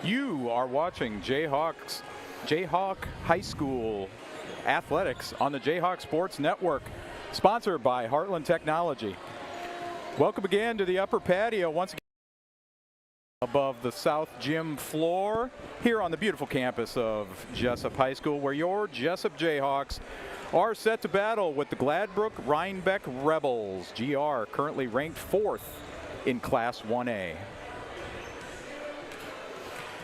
You are watching Jayhawk High School Athletics on the Jayhawk Sports Network, sponsored by Heartland Technology. Welcome again to the upper patio, once again above the South Gym floor here on the beautiful campus of Jesup High School, where your Jesup J-Hawks are set to battle with the Gladbrook-Reinbeck Rebels. GR currently ranked 4th in Class 1A.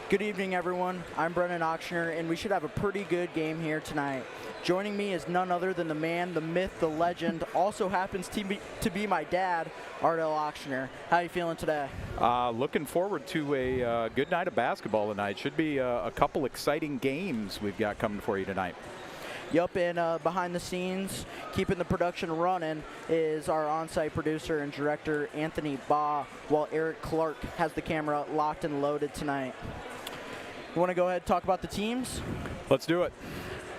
Good evening, everyone. I'm Brennan Auctioner, and we should have a pretty good game here tonight. Joining me is none other than the man, the myth, the legend, also happens to be my dad, Ardell Auctioner. How are you feeling today? Looking forward to a good night of basketball tonight. Should be a couple exciting games we've got coming for you tonight. Yup, and behind the scenes, keeping the production running, is our on-site producer and director, Anthony Baugh, while Eric Clark has the camera locked and loaded tonight. You want to go ahead and talk about the teams? Let's do it.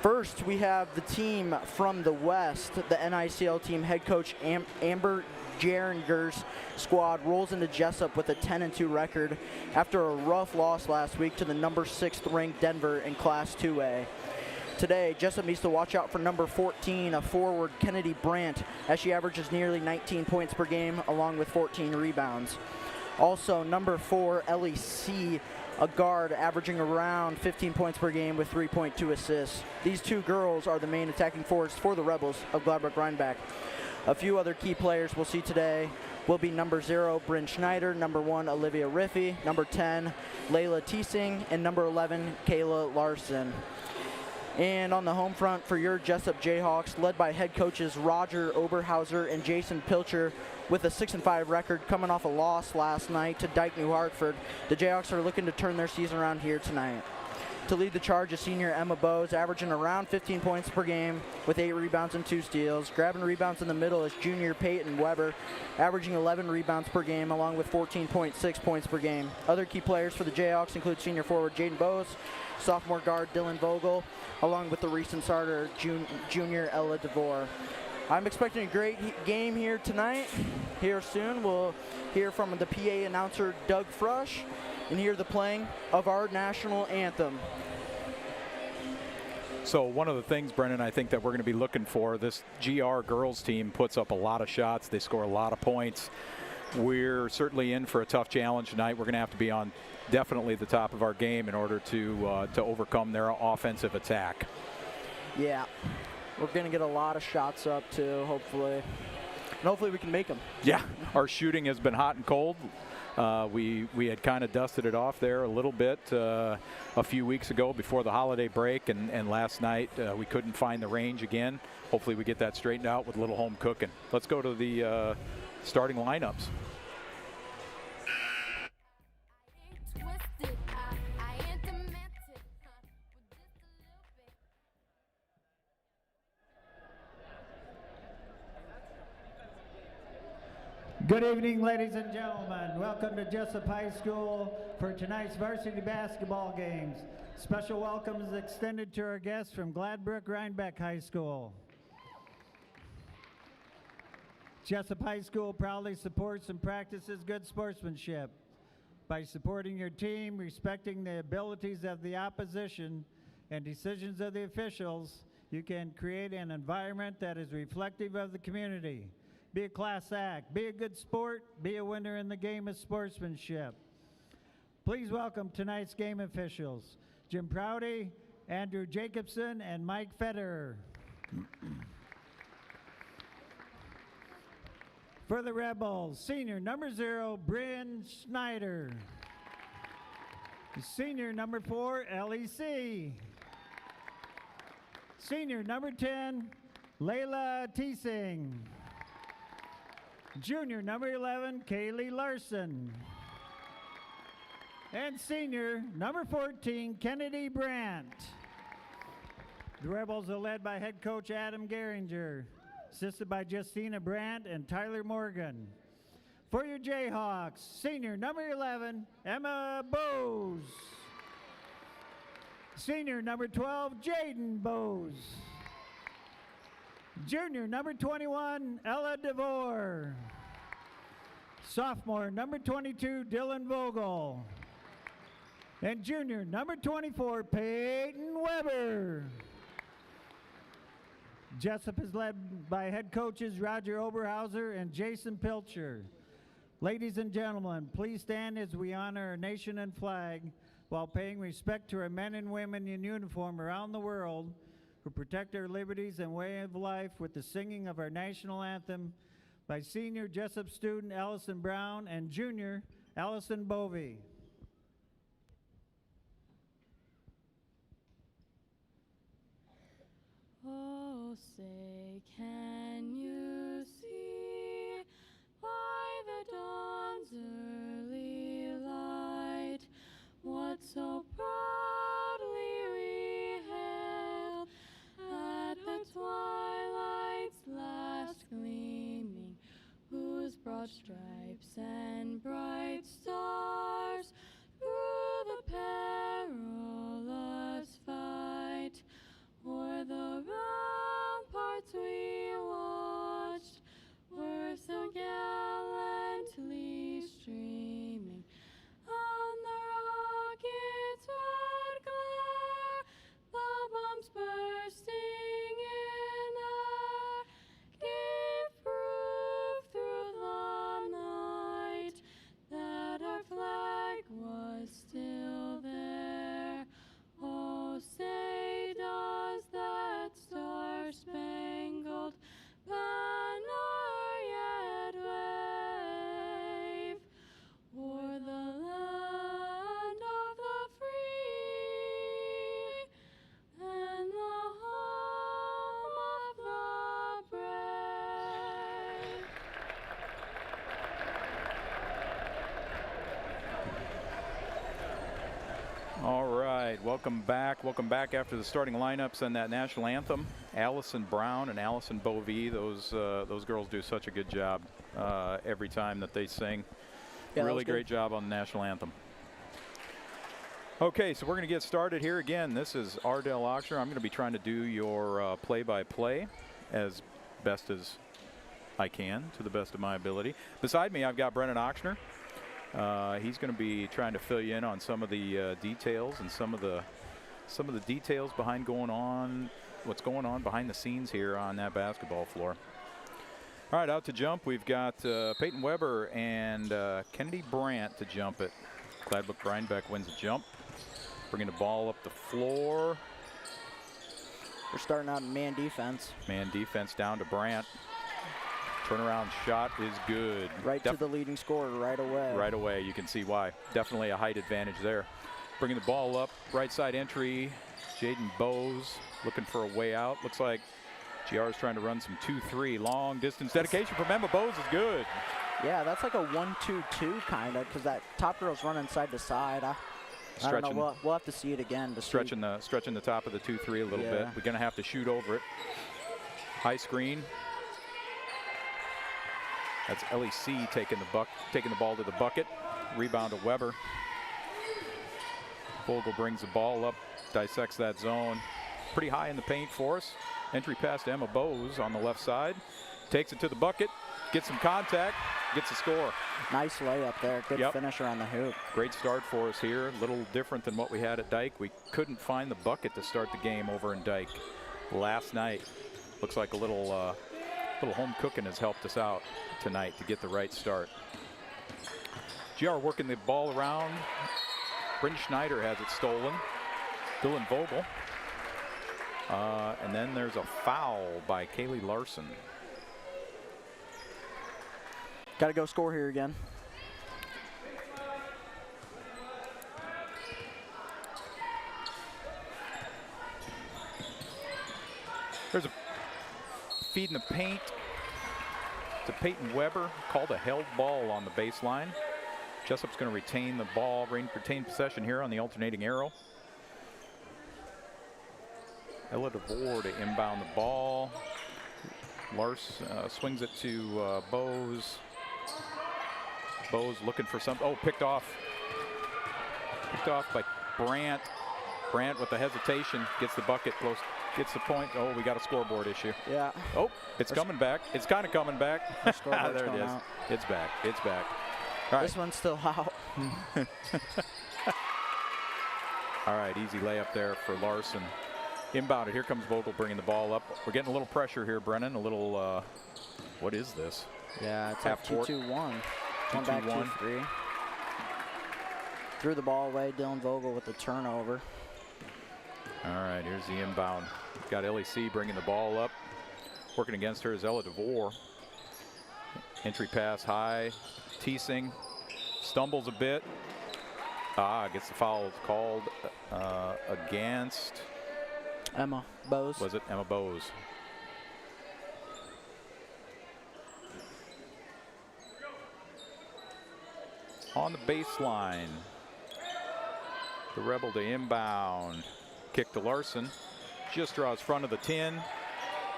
First, we have the team from the West. The NICL team head coach Amber Geringer's squad rolls into Jesup with a 10-2 record after a rough loss last week to the number 6th ranked Denver in Class 2A. Today, Jesup needs to watch out for number 14, a forward, Kennedy Brandt, as she averages nearly 19 points per game along with 14 rebounds. Also, number 4, Ellie C., a guard averaging around 15 points per game with 3.2 assists. These two girls are the main attacking force for the Rebels of Gladbrook-Reinbeck. A few other key players we'll see today will be number 0, Bryn Schneider, number 1, Olivia Riffey, number 10, Layla Teesing, and number 11, Kayla Larson. And on the home front for your Jesup Jayhawks, led by head coaches Roger Oberhauser and Jason Pilcher, with a 6-5 record coming off a loss last night to Dyke New Hartford, the Jayhawks are looking to turn their season around here tonight. To lead the charge is senior Emma Bowes, averaging around 15 points per game with 8 rebounds and 2 steals. Grabbing rebounds in the middle is junior Peyton Weber, averaging 11 rebounds per game along with 14.6 points per game. Other key players for the Jayhawks include senior forward Jaden Bowes, sophomore guard Dylan Vogel, along with the recent starter junior Ella DeVore. I'm expecting a great game here tonight. Here soon, we'll hear from the PA announcer, Doug Frush, and hear the playing of our national anthem. So one of the things, Brennan, I think that we're going to be looking for, this GR girls team puts up a lot of shots. They score a lot of points. We're certainly in for a tough challenge tonight. We're going to have to be on definitely the top of our game in order to overcome their offensive attack. Yeah. We're going to get a lot of shots up, too, hopefully. And hopefully we can make them. Yeah, our shooting has been hot and cold. We had kind of dusted it off there a little bit a few weeks ago before the holiday break, and last night we couldn't find the range again. Hopefully we get that straightened out with a little home cooking. Let's go to the starting lineups. Good evening, ladies and gentlemen. Welcome to Jesup High School for tonight's varsity basketball games. Special welcome is extended to our guests from Gladbrook-Reinbeck High School. Jesup High School proudly supports and practices good sportsmanship. By supporting your team, respecting the abilities of the opposition, and decisions of the officials, you can create an environment that is reflective of the community. Be a class act, be a good sport, be a winner in the game of sportsmanship. Please welcome tonight's game officials, Jim Prouty, Andrew Jacobson, and Mike Federer. For the Rebels, senior number 0, Bryn Schneider. Senior number 4, LEC. Senior number 10, Layla Teesing. Junior number 11, Kaylee Larson. And senior number 14, Kennedy Brandt. The Rebels are led by head coach Adam Geringer, assisted by Justina Brandt and Tyler Morgan. For your Jayhawks, senior number 11, Emma Bowes. Senior number 12, Jaden Bowes. Junior number 21, Ella DeVore. Sophomore number 22, Dylan Vogel. And junior, number 24, Peyton Weber. Jesup is led by head coaches Roger Oberhauser and Jason Pilcher. Ladies and gentlemen, please stand as we honor our nation and flag while paying respect to our men and women in uniform around the world who protect our liberties and way of life with the singing of our national anthem by senior Jesup student Allison Brown and junior Allison Bovey. Oh, say, can you see by the dawn's early light what so proudly we hailed at the twilight's last gleaming, whose broad stripes and bright stars through the perilous fight o'er the ramparts we watched were so gallantly streaming, and the rockets' red glare, the bombs bursting in air, gave proof through the night that our flag was still there. Oh, say does that star-spangled banner yet wave o'er the land of the free and the home of the brave? All right, welcome back. Welcome back after the starting lineups and that national anthem. Allison Brown and Allison Bovey, those girls do such a good job every time that they sing. Yeah, really great job on the national anthem. Okay, so we're going to get started here again. This is Ardell Oxner. I'm going to be trying to do your play-by-play as best as I can, to the best of my ability. Beside me, I've got Brennan Oxner. He's going to be trying to fill you in on some of the details and some of the details behind what's going on behind the scenes here on that basketball floor. All right, out to jump, we've got Peyton Weber and Kennedy Brandt to jump it. Gladbrook-Reinbeck wins the jump, bringing the ball up the floor. We're starting out in man defense. Man defense down to Brandt. Turnaround shot is good. Right to the leading scorer right away. Right away, you can see why. Definitely a height advantage there. Bringing the ball up, right side entry. Jaden Bowes looking for a way out. Looks like GR is trying to run some 2-3. Long distance dedication from Emma Bowes is good. Yeah, that's like a 1-2-2 kind of, because that top girl's running side to side. I don't know. We'll have to see it again. Stretching the top of the 2-3 a little bit. We're going to have to shoot over it. High screen. That's LEC taking the ball to the bucket. Rebound to Weber. Vogel brings the ball up, dissects that zone. Pretty high in the paint for us. Entry pass to Emma Bowes on the left side. Takes it to the bucket, gets some contact, gets a score. Nice layup there. Good finisher on the hoop. Great start for us here. A little different than what we had at Dyke. We couldn't find the bucket to start the game over in Dyke last night. Looks like a little home cooking has helped us out tonight to get the right start. GR working the ball around. Bryn Schneider has it stolen. Dylan Vogel. And then there's a foul by Kaylee Larson. Got to go score here again. There's a feed in the paint to Peyton Weber. Called a held ball on the baseline. Jesup's going to retain the ball, retain possession here on the alternating arrow. Ella DeVore to inbound the ball. Lars swings it to Bowes. Bowes looking for something. Oh, picked off. Picked off by Brandt. Brandt with the hesitation gets the bucket, close, gets the point. Oh, we got a scoreboard issue. Yeah. Oh, it's coming back. It's kind of coming back. There it is. Out. It's back. It's back. All right. This one's still out. All right, easy layup there for Larson. Inbounded. Here comes Vogel bringing the ball up. We're getting a little pressure here, Brennan. A little, what is this? Yeah, it's half like 2-2-1. One back, 2-3. Threw the ball away. Dylan Vogel with the turnover. All right, here's the inbound. Got LEC bringing the ball up. Working against her is Ella DeVore. Entry pass high. Teasing. Stumbles a bit. Gets the foul called against Emma Bose. Was it Emma Bose? On the baseline. The Rebel to inbound. Kick to Larson. Just draws front of the 10.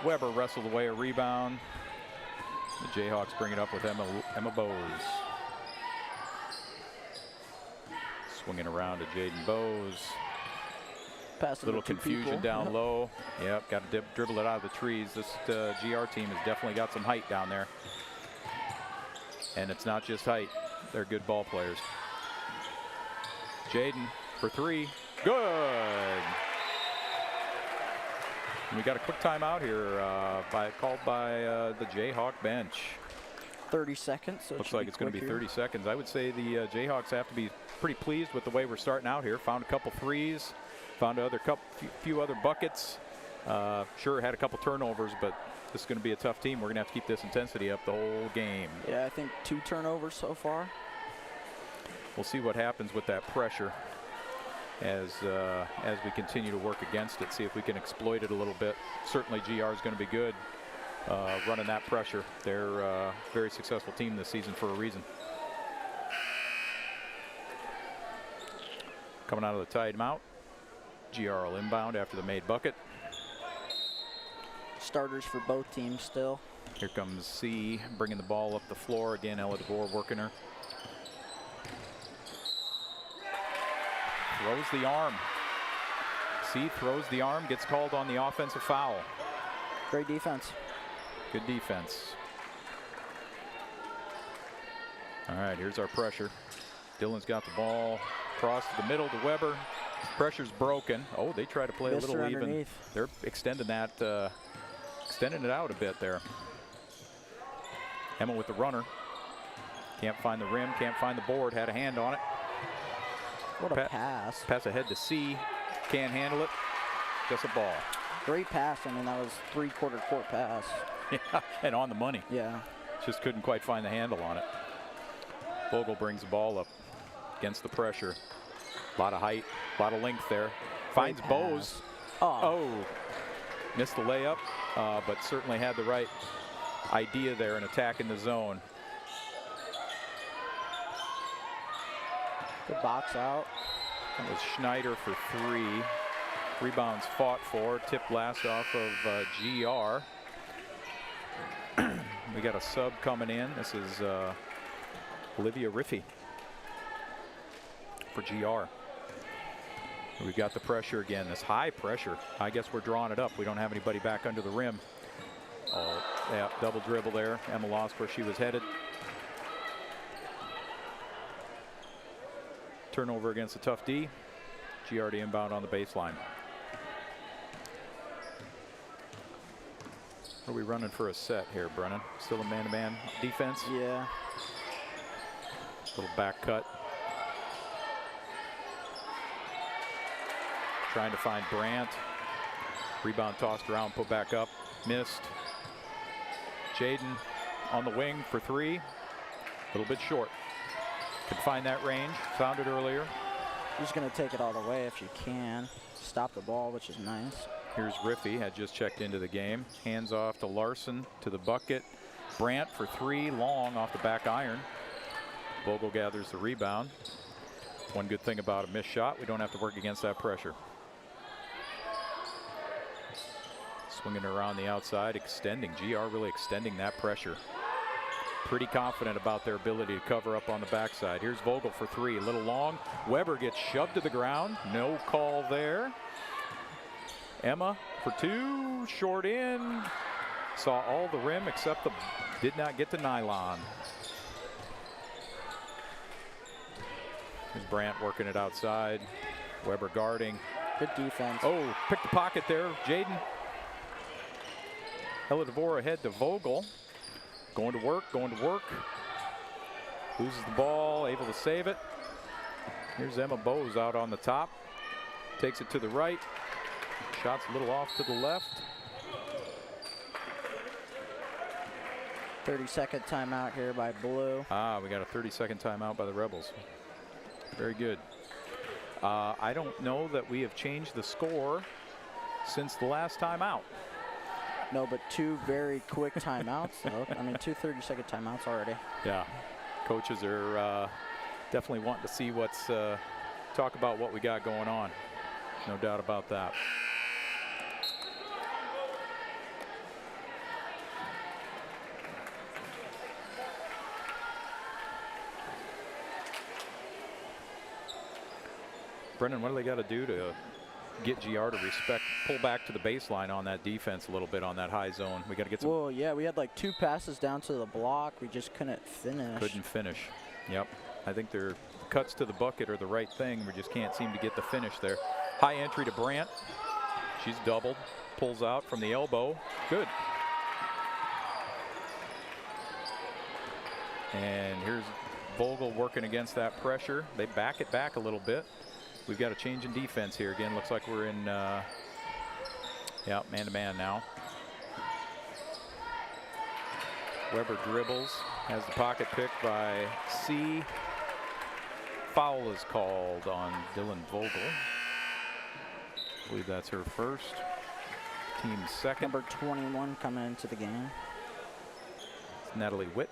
Weber wrestled away a rebound. The Jayhawks bring it up with Emma Bose. Swinging around to Jaden Bose. Pass little confusion down low. Yep, got to dribble it out of the trees. This GR team has definitely got some height down there. And it's not just height. They're good ball players. Jaden for three. Good. And we got a quick timeout here called by the Jayhawk bench. 30 seconds. So looks like it's going to be 30 seconds. I would say the Jayhawks have to be pretty pleased with the way we're starting out here. Found a couple threes, found few other buckets. Sure, had a couple turnovers, but this is going to be a tough team. We're going to have to keep this intensity up the whole game. Yeah, I think 2 turnovers so far. We'll see what happens with that pressure as we continue to work against it. See if we can exploit it a little bit. Certainly, GR is going to be good. Running that pressure. They're a very successful team this season for a reason. Coming out of the timeout. GR will inbound after the made bucket. Starters for both teams still. Here comes C bringing the ball up the floor. Again, Ella DeVore working her. Throws the arm. C throws the arm, gets called on the offensive foul. Great defense. Good defense. All right, here's our pressure. Dylan's got the ball across the middle to Weber. Pressure's broken. Oh, they try to play a little even. They're extending that, extending it out a bit there. Emma with the runner. Can't find the rim, can't find the board, had a hand on it. What a pass. Pass ahead to C. Can't handle it. Just a ball. Great pass. I mean, that was 3/4 court pass. Yeah, and on the money. Yeah. Just couldn't quite find the handle on it. Vogel brings the ball up against the pressure. A lot of height, a lot of length there. Finds Bose. Oh. Missed the layup, but certainly had the right idea there in attacking the zone. Good box out. That was Schneider for 3. Rebounds fought for. Tip last off of GR. We got a sub coming in. This is Olivia Riffey for GR. We got the pressure again, this high pressure. I guess we're drawing it up. We don't have anybody back under the rim. Oh, yeah, double dribble there. Emma lost where she was headed. Turnover against a tough D. GR to inbound on the baseline. What are we running for a set here, Brennan? Still a man-to-man defense? Yeah. Little back cut. Trying to find Brandt. Rebound tossed around, put back up. Missed. Jaden on the wing for 3. A little bit short. Could find that range. Found it earlier. Just going to take it all the way if you can. Stop the ball, which is nice. Here's Riffey, had just checked into the game. Hands off to Larson to the bucket. Brandt for 3, long off the back iron. Vogel gathers the rebound. One good thing about a missed shot, we don't have to work against that pressure. Swinging around the outside, extending. GR really extending that pressure. Pretty confident about their ability to cover up on the backside. Here's Vogel for 3, a little long. Weber gets shoved to the ground. No call there. Emma for 2, short in. Saw all the rim except did not get the nylon. Here's Brandt working it outside. Weber guarding. Good defense. Oh, picked the pocket there, Jaden. Ella DeVore ahead to Vogel. Going to work, going to work. Loses the ball, able to save it. Here's Emma Bowes out on the top. Takes it to the right. Shot's a little off to the left. 30-second timeout here by Blue. We got a 30-second timeout by the Rebels. Very good. I don't know that we have changed the score since the last timeout. No, but 2 very quick timeouts. I mean, 2 30-second timeouts already. Yeah, coaches are definitely wanting to see what's, talk about what we got going on. No doubt about that. Brendan, what do they got to do to get GR to pull back to the baseline on that defense a little bit on that high zone? We got to get some. Well, yeah, we had like 2 passes down to the block. We just couldn't finish. Couldn't finish. Yep. I think their cuts to the bucket are the right thing. We just can't seem to get the finish there. High entry to Brandt. She's doubled. Pulls out from the elbow. Good. And here's Vogel working against that pressure. They back it back a little bit. We've got a change in defense here again. Looks like we're in, yeah, man-to-man now. Weber dribbles, has the pocket picked by C. Foul is called on Dylan Vogel. I believe that's her first. Team's second. Number 21 coming into the game. It's Natalie Witt.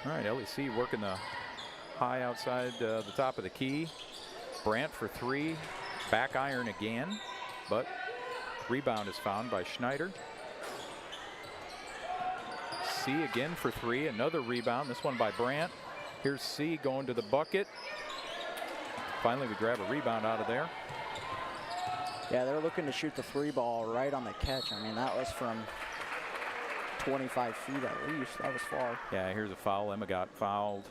All right, LEC working the high outside the top of the key. Brandt for 3, back iron again, but rebound is found by Schneider. C again for 3, another rebound, this one by Brandt. Here's C going to the bucket. Finally, we grab a rebound out of there. Yeah, they're looking to shoot the 3 ball right on the catch. I mean, that was from 25 feet at least. That was far. Yeah, here's a foul. Emma got fouled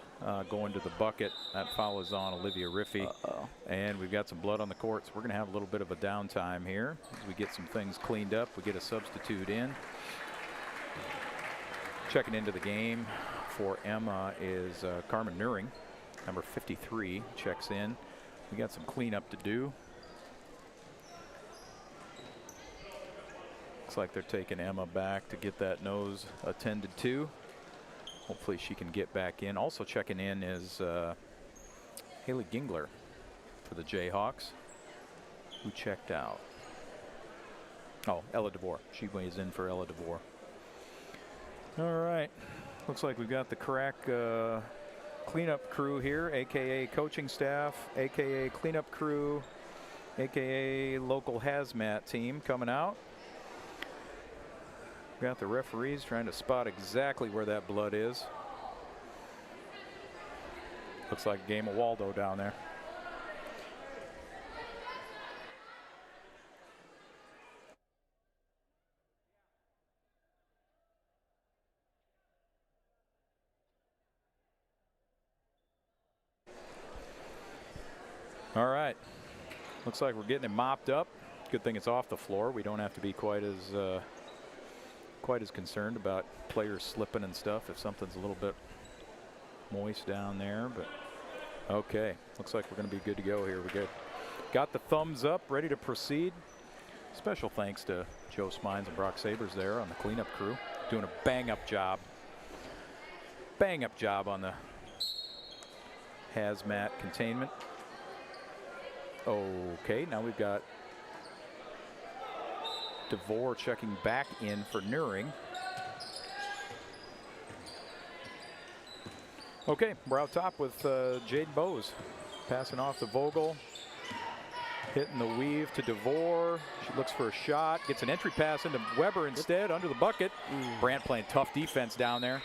going to the bucket. That foul is on Olivia Riffey. And we've got some blood on the courts. We're going to have a little bit of a downtime here as we get some things cleaned up. We get a substitute in. Checking into the game for Emma is Carmen Nuring, number 53, checks in. We got some cleanup to do. Looks like they're taking Emma back to get that nose attended to. Hopefully she can get back in. Also checking in is Haley Gingler for the Jayhawks, who checked out. Oh, Ella DeVore. She weighs in for Ella DeVore. All right. Looks like we've got the crack cleanup crew here, AKA coaching staff, AKA cleanup crew, AKA local hazmat team coming out. Got the referees trying to spot exactly where that blood is. Looks like a game of Waldo down there. All right. Looks like we're getting it mopped up. Good thing it's off the floor. We don't have to be quite as concerned about players slipping and stuff if something's a little bit moist down there. But okay, looks like we're going to be good to go here. We got the thumbs up, ready to proceed. Special thanks to Joe Smines and Brock Sabers there on the cleanup crew, doing a bang-up job on the hazmat containment. Okay, now we've got DeVore checking back in for Nuring. Okay, we're out top with Jaden Bowes. Passing off to Vogel. Hitting the weave to DeVore. She looks for a shot. Gets an entry pass into Weber instead under the bucket. Brandt playing tough defense down there.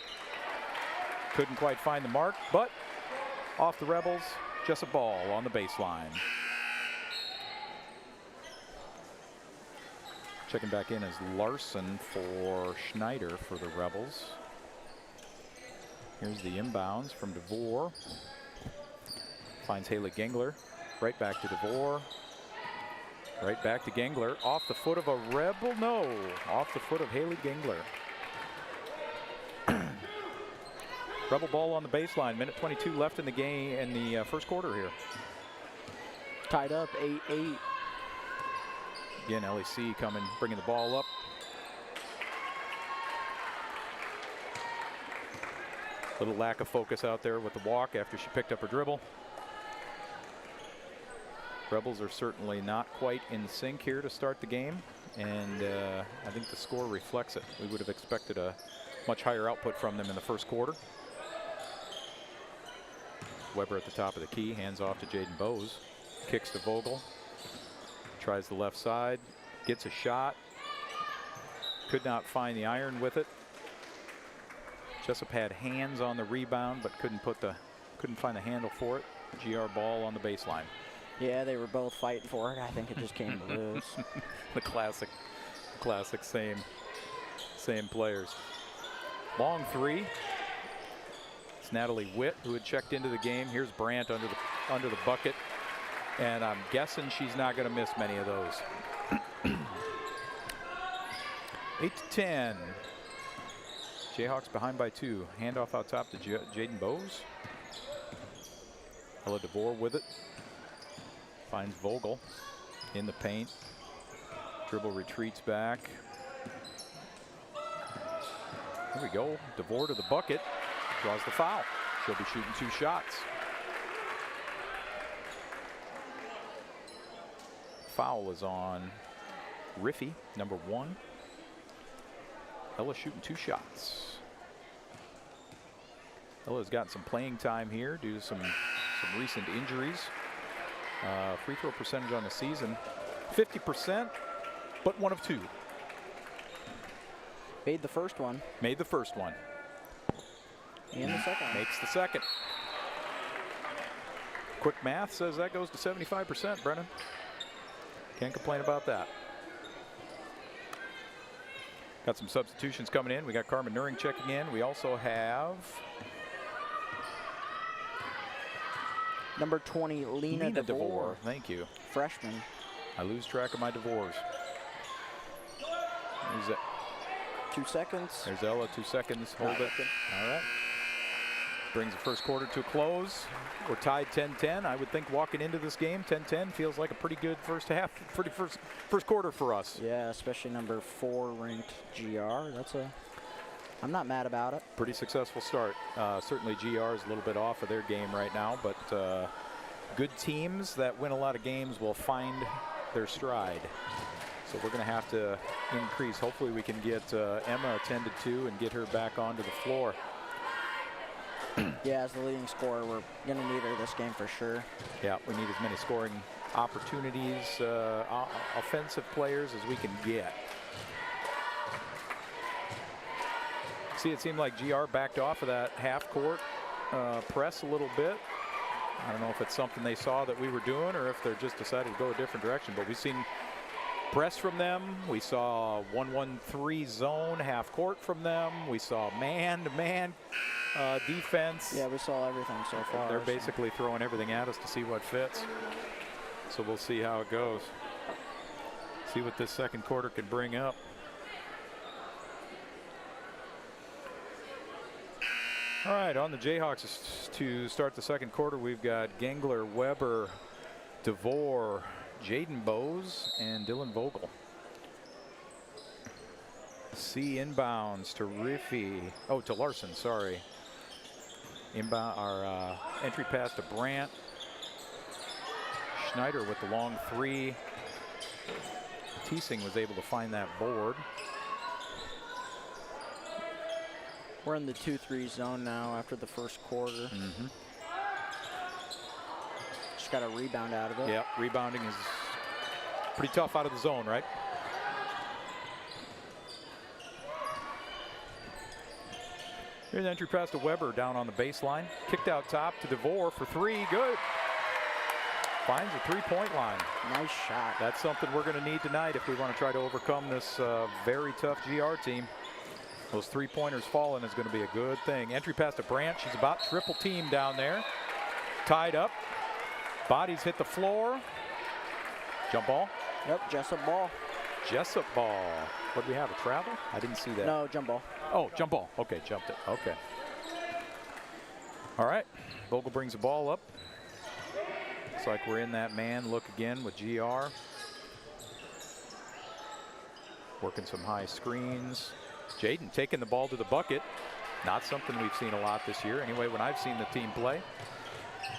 Couldn't quite find the mark, but off the Rebels. Just a ball on the baseline. Checking back in is Larson for Schneider for the Rebels. Here's the inbounds from DeVore. Finds Haley Gengler. Right back to DeVore. Right back to Gengler. Off the foot of a Rebel. No. Off the foot of Haley Gengler. Rebel ball on the baseline. Minute 22 left in the game in the first quarter here. Tied up 8-8. Again, LEC coming, bringing the ball up. Little lack of focus out there with the walk after she picked up her dribble. Rebels are certainly not quite in sync here to start the game, and I think the score reflects it. We would have expected a much higher output from them in the first quarter. Weber at the top of the key, hands off to Jaden Bowes. Kicks to Vogel. Tries the left side, gets a shot. Could not find the iron with it. Jesup had hands on the rebound, but couldn't find the handle for it. GR ball on the baseline. Yeah, they were both fighting for it. I think it just came loose. The classic same players. Long three. It's Natalie Witt who had checked into the game. Here's Brandt under the bucket, and I'm guessing she's not going to miss many of those. 8-10. Jayhawks behind by 2. Handoff out top to Jaden Bowes. Ella DeVore with it. Finds Vogel in the paint. Dribble retreats back. There we go. DeVore to the bucket. Draws the foul. She'll be shooting 2 shots. Foul is on Riffy, number 1. Ella shooting 2 shots. Ella's gotten some playing time here due to some recent injuries. Free throw percentage on the season, 50%, but 1 of 2. Made the first one. Made the first one. And the second. Makes the second. Quick math says that goes to 75%, Brennan. Can't complain about that. Got some substitutions coming in. We got Carmen Nuring checking in. We also have number 20, Lena DeVore. Thank you. Freshman. I lose track of my DeVores. There's it. 2 seconds. There's Ella, 2 seconds. Hold it. All right. Brings the first quarter to a close. We're tied 10-10. I would think walking into this game, 10-10 feels like a pretty good first half, pretty first quarter for us. Yeah, especially number 4 ranked GR. I'm not mad about it. Pretty successful start. Certainly GR is a little bit off of their game right now, but good teams that win a lot of games will find their stride. So we're going to have to increase. Hopefully we can get Emma attended to and get her back onto the floor. Yeah, as the leading scorer, we're going to need her this game for sure. Yeah, we need as many scoring opportunities, offensive players as we can get. See, it seemed like GR backed off of that half-court press a little bit. I don't know if it's something they saw that we were doing or if they're just decided to go a different direction, but we've seen press from them. We saw 1-1-3 zone half court from them. We saw man-to-man defense. Yeah, we saw everything so far. They're basically throwing everything at us to see what fits. So we'll see how it goes. See what this second quarter can bring up. All right, on the Jayhawks to start the second quarter, we've got Gengler, Weber, DeVore, Jaden Bowes, and Dylan Vogel. C inbounds to Riffy. Oh, to Larson, sorry. Inbound, our entry pass to Brandt. Schneider with the long 3. Teesing was able to find that board. We're in the 2-3 zone now after the first quarter. Mm-hmm. Just got a rebound out of it. Yeah, rebounding is pretty tough out of the zone, right? Here's an entry pass to Weber down on the baseline. Kicked out top to DeVore for 3. Good. Finds a 3-point line. Nice shot. That's something we're going to need tonight if we want to try to overcome this very tough GR team. Those three-pointers falling is going to be a good thing. Entry pass to Brandt. She's about triple team down there. Tied up. Bodies hit the floor. Jump ball. Yep, Jesup ball. Jesup ball. What do we have, a travel? I didn't see that. No, jump ball. Oh, jump ball. Okay, jumped it. Okay. All right, Vogel brings the ball up. Looks like we're in that man look again with GR. Working some high screens. Jaden taking the ball to the bucket. Not something we've seen a lot this year. Anyway, when I've seen the team play.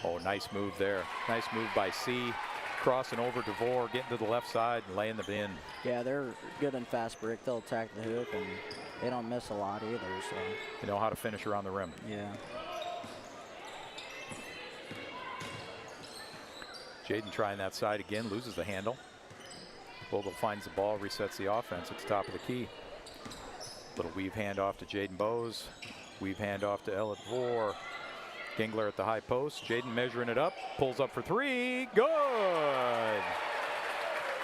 Oh, nice move there. Nice move by C. Crossing over DeVore, getting to the left side and laying the in. Yeah, they're good in fast break. They'll attack the hoop, and they don't miss a lot either. So They know how to finish around the rim. yeah. Jaden trying that side again, loses the handle. Vogel finds the ball, resets the offense at the top of the key. Little weave handoff to Jaden Bowes. Weave handoff to Ella DeVore. Gingler at the high post. Jaden measuring it up, pulls up for three. Good!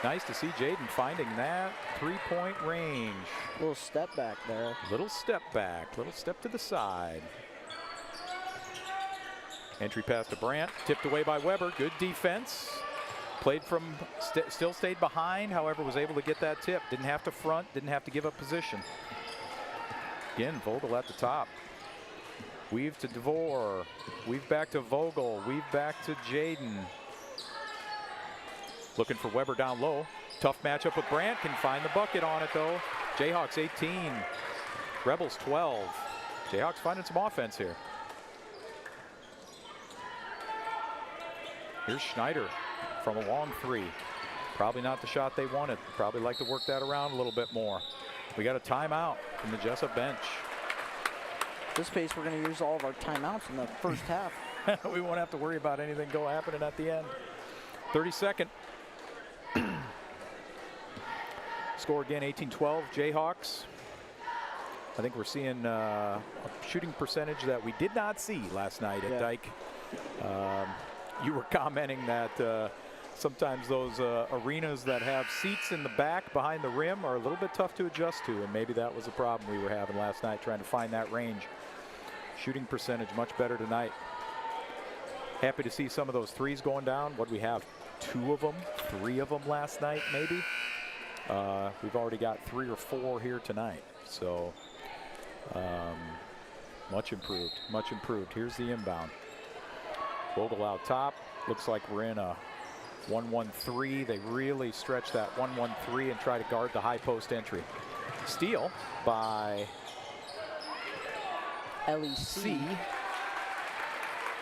Nice to see Jaden finding that three-point range. Little step back there. Little step back, little step to the side. Entry pass to Brandt, tipped away by Weber. Good defense. Played from, still stayed behind, however, was able to get that tip. Didn't have to front, didn't have to give up position. Again, Vogel at the top. Weave to DeVore, weave back to Vogel, weave back to Jaden. Looking for Weber down low. Tough matchup with Brandt, can find the bucket on it though. Jayhawks 18, Rebels 12. Jayhawks finding some offense here. Here's Schneider from a long three. Probably not the shot they wanted. Probably like to work that around a little bit more. We got a timeout from the Jesup bench. This pace, we're going to use all of our timeouts in the first half. We won't have to worry about anything happening at the end. 32nd. Score again, 18-12, Jayhawks. I think we're seeing a shooting percentage that we did not see last night at Dyke. You were commenting that sometimes those arenas that have seats in the back behind the rim are a little bit tough to adjust to, and maybe that was a problem we were having last night, trying to find that range. Shooting percentage much better tonight. Happy to see some of those threes going down. What do we have? 2 of them, 3 of them last night, maybe. We've already got 3 or 4 here tonight. So much improved, much improved. Here's the inbound. Vogel out top. Looks like we're in a 1-1-3. They really stretch that 1-1-3 and try to guard the high post entry. Steal by LEC.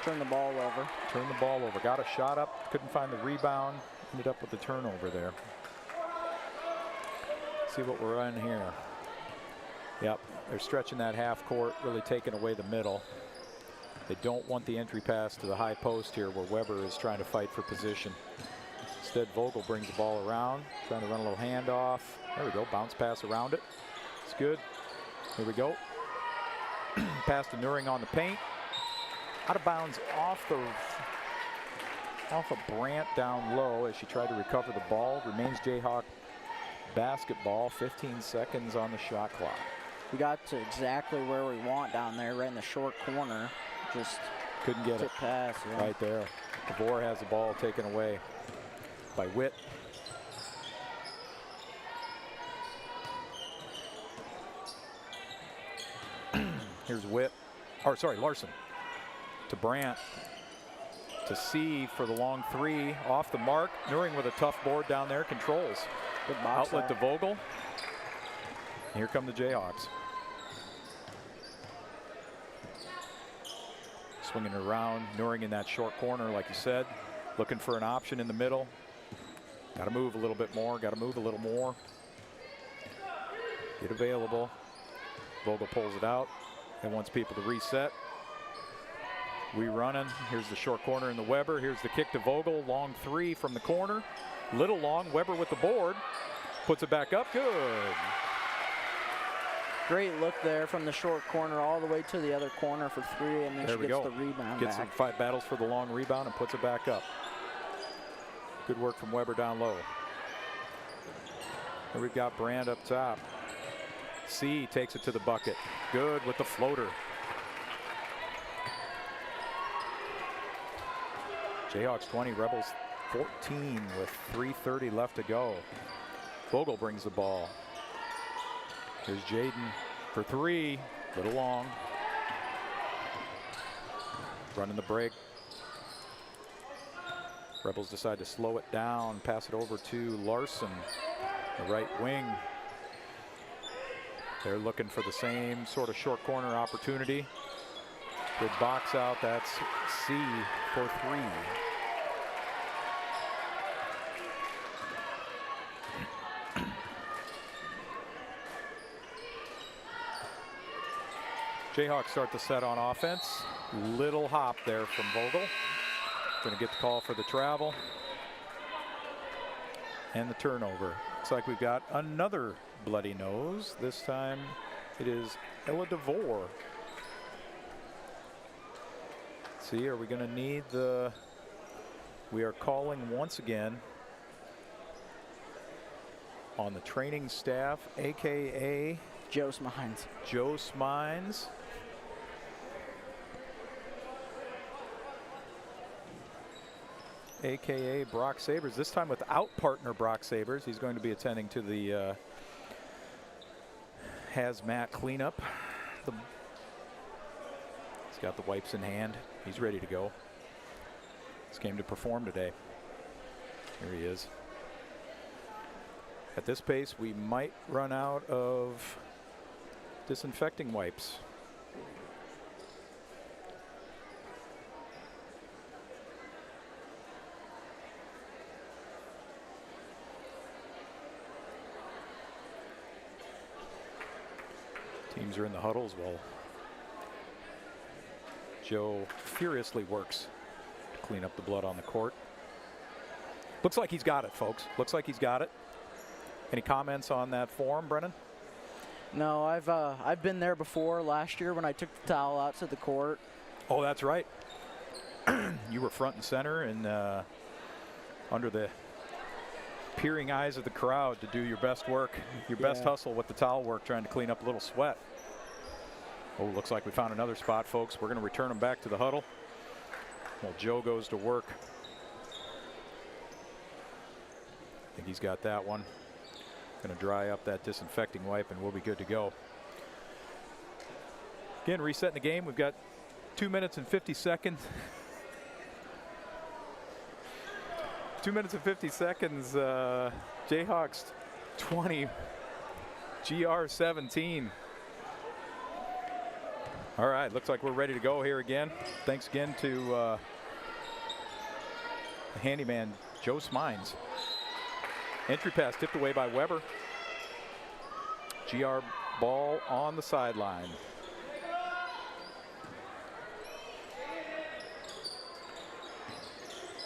Turn the ball over. Turn the ball over. Got a shot up. Couldn't find the rebound. Ended up with the turnover there. See what we're on here. Yep, they're stretching that half court, really taking away the middle. They don't want the entry pass to the high post here where Weber is trying to fight for position. Instead, Vogel brings the ball around, trying to run a little handoff. There we go, bounce pass around it. It's good. Here we go. Pass to Nuring on the paint. Out of bounds off of Brandt down low as she tried to recover the ball. Remains Jayhawk basketball. 15 seconds on the shot clock. We got to exactly where we want down there, right in the short corner. Just couldn't get it. Pass, yeah. Right there. DeVore has the ball taken away by Witt. Here's Witt, or sorry, Larson to Brandt, to C for the long three, off the mark. Nuring with a tough board down there, controls. Good box outlet to Vogel. Here come the Jayhawks. Swinging it around, Nuring in that short corner, like you said, looking for an option in the middle. Got to move a little bit more, got to move a little more. Get available. Vogel pulls it out and wants people to reset. We running. Here's the short corner in the Weber. Here's the kick to Vogel. Long three from the corner. Little long. Weber with the board. Puts it back up. Good. Great look there from the short corner all the way to the other corner for three, and then she gets the rebound Gets back. some fight battles for the long rebound and puts it back up. Good work from Weber down low. And we've got Brand up top. C takes it to the bucket. Good with the floater. Jayhawks 20, Rebels 14 with 3:30 left to go. Vogel brings the ball. Here's Jaden for three, little long. Running the break. Rebels decide to slow it down, pass it over to Larson, the right wing. They're looking for the same sort of short corner opportunity. Good box out, that's C for three. Jayhawks start the set on offense. Little hop there from Vogel. Going to get the call for the travel. And the turnover. Looks like we've got another bloody nose. This time it is Ella DeVore. See, are we going to need the... We are calling once again on the training staff, AKA... Joe Smines. Joe Smines. AKA Brock Sabers, this time without partner Brock Sabers. He's going to be attending to the hazmat cleanup. He's got the wipes in hand. He's ready to go. He's came to perform today. Here he is. At this pace, we might run out of disinfecting wipes. Teams are in the huddles while Joe furiously works to clean up the blood on the court. Looks like he's got it, folks. Looks like he's got it. Any comments on that form, Brennan? No, I've been there before last year when I took the towel out to the court. Oh, that's right. You were front and center and under the peering eyes of the crowd to do your best work, your best hustle with the towel work, trying to clean up a little sweat. Oh, looks like we found another spot, folks. We're going to return them back to the huddle while Joe goes to work. I think he's got that one. Going to dry up that disinfecting wipe and we'll be good to go. Again, resetting the game. We've got 2 minutes and 50 seconds. 2 minutes and 50 seconds. Jayhawks 20, GR 17. All right, looks like we're ready to go here again. Thanks again to the handyman, Joe Smines. Entry pass tipped away by Weber. GR ball on the sideline.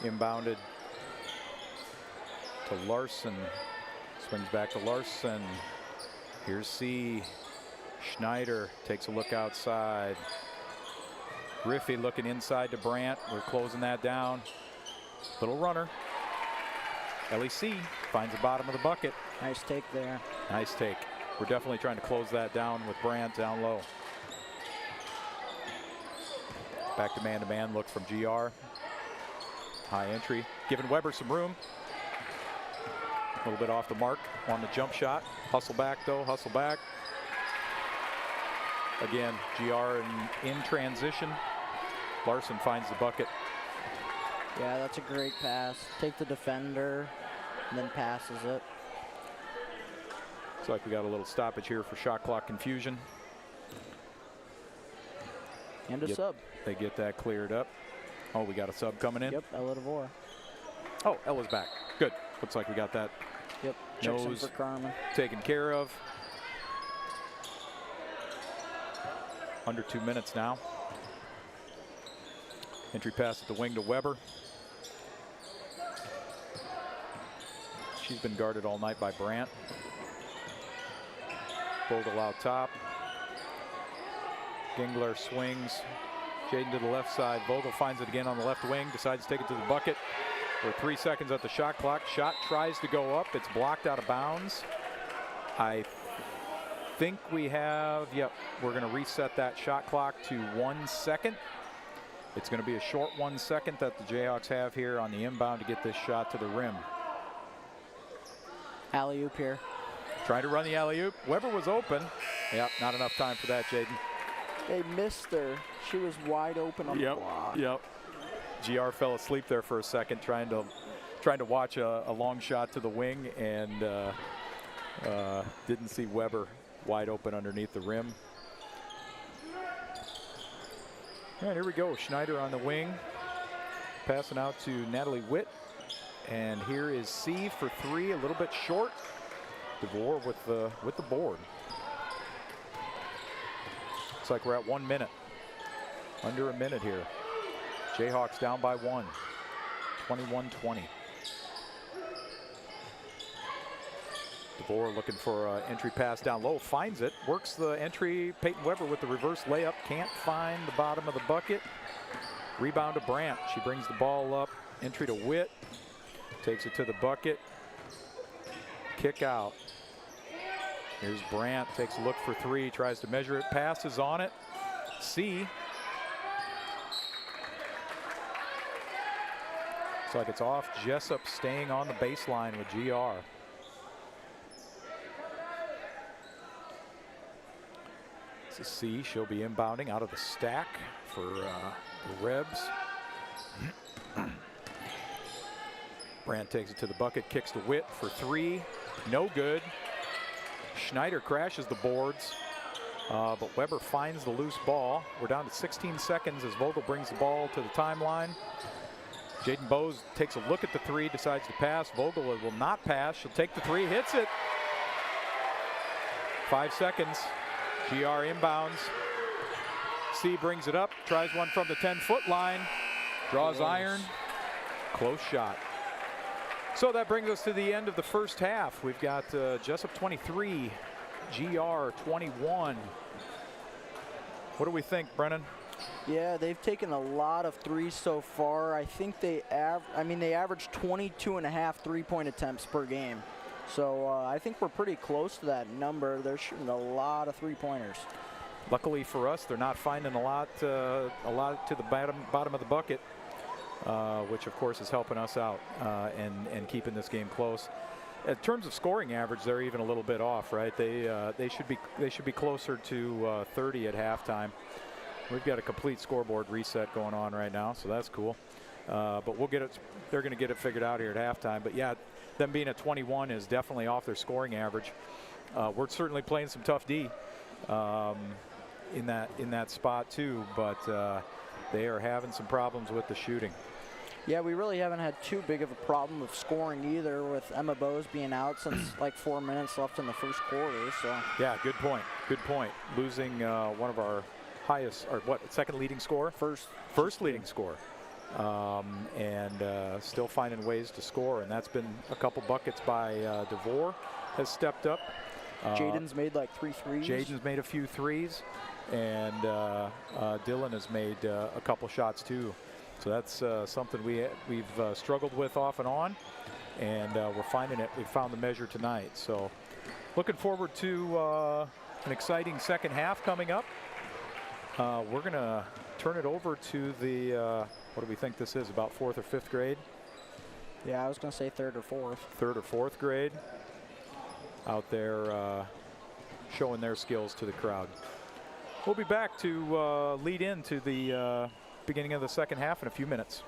Inbounded to Larson. Swings back to Larson. Here's C. Schneider takes a look outside. Griffey looking inside to Brandt. We're closing that down. Little runner. LEC finds the bottom of the bucket. Nice take there. Nice take. We're definitely trying to close that down with Brandt down low. Back to man look from GR. High entry, giving Weber some room. A little bit off the mark on the jump shot. Hustle back though, hustle back. Again, GR in transition. Larson finds the bucket. Yeah, that's a great pass. Take the defender and then passes it. Looks like we got a little stoppage here for shot clock confusion. And a sub. They get that cleared up. Oh, we got a sub coming in? Yep, Ella DeVore. Oh, Ella's back. Good. Looks like we got that. Yep, checks in Nose for Carmen. taken care of. Under 2 minutes now. Entry pass at the wing to Weber. She's been guarded all night by Brandt. Vogel out top. Gingler swings. Jaden to the left side. Vogel finds it again on the left wing. Decides to take it to the bucket. We're 3 seconds at the shot clock. Shot tries to go up. It's blocked out of bounds. I think we have, yep, we're going to reset that shot clock to 1 second. It's going to be a short 1 second that the Jayhawks have here on the inbound to get this shot to the rim. Alley-oop here. Trying to run the alley-oop. Weber was open. Yep, not enough time for that, Jaden. They missed her. She was wide open on the block. Yep. GR fell asleep there for a second trying to watch a long shot to the wing, and didn't see Weber wide open underneath the rim. All right, here we go. Schneider on the wing, passing out to Natalie Witt. And here is C for 3, a little bit short. DeVore with the board. Looks like we're at 1 minute. Under a minute here. Jayhawks down by 1. 21-20. DeVore looking for an entry pass down low. Finds it. Works the entry. Peyton Weber with the reverse layup. Can't find the bottom of the bucket. Rebound to Brandt. She brings the ball up. Entry to Witt. Takes it to the bucket. Kick out. Here's Brandt. Takes a look for 3. Tries to measure it. Passes on it. C. Looks like it's off. Jesup staying on the baseline with GR. This is C. She'll be inbounding out of the stack for the Rebs. Brandt takes it to the bucket, kicks to Witt for 3. No good. Schneider crashes the boards, but Weber finds the loose ball. We're down to 16 seconds as Vogel brings the ball to the timeline. Jaden Bowes takes a look at the 3, decides to pass. Vogel will not pass. She'll take the 3, hits it. 5 seconds. GR inbounds. C brings it up, tries one from the 10-foot line. Draws iron. Close shot. So that brings us to the end of the first half. We've got Jesup 23, GR 21. What do we think, Brennan? Yeah, they've taken a lot of threes so far. I think they averaged 22.5 three-point attempts per game. So I think we're pretty close to that number. They're shooting a lot of three-pointers. Luckily for us, they're not finding a lot to the bottom of the bucket. Which of course is helping us out and keeping this game close. In terms of scoring average, they're even a little bit off, right? They should be closer to 30 at halftime. We've got a complete scoreboard reset going on right now, so that's cool. But we'll get it. They're going to get it figured out here at halftime. But yeah, them being at 21 is definitely off their scoring average. We're certainly playing some tough D in that spot too, but they are having some problems with the shooting. Yeah, we really haven't had too big of a problem with scoring either, with Emma Bowes being out since like 4 minutes left in the first quarter. So yeah, good point. Good point. Losing one of our highest, or what, second leading scorer? First leading scorer. And still finding ways to score, and that's been a couple buckets by DeVore has stepped up. Jaden's made like 3 threes. Jaden's made a few threes, and Dylan has made a couple shots too. So that's something we've struggled with off and on, and we're finding it. We found the measure tonight. So looking forward to an exciting second half coming up. We're going to turn it over to the, what do we think this is, about 4th or 5th grade? Yeah, I was going to say 3rd or 4th. 3rd or 4th grade out there showing their skills to the crowd. We'll be back to lead into the beginning of the second half in a few minutes.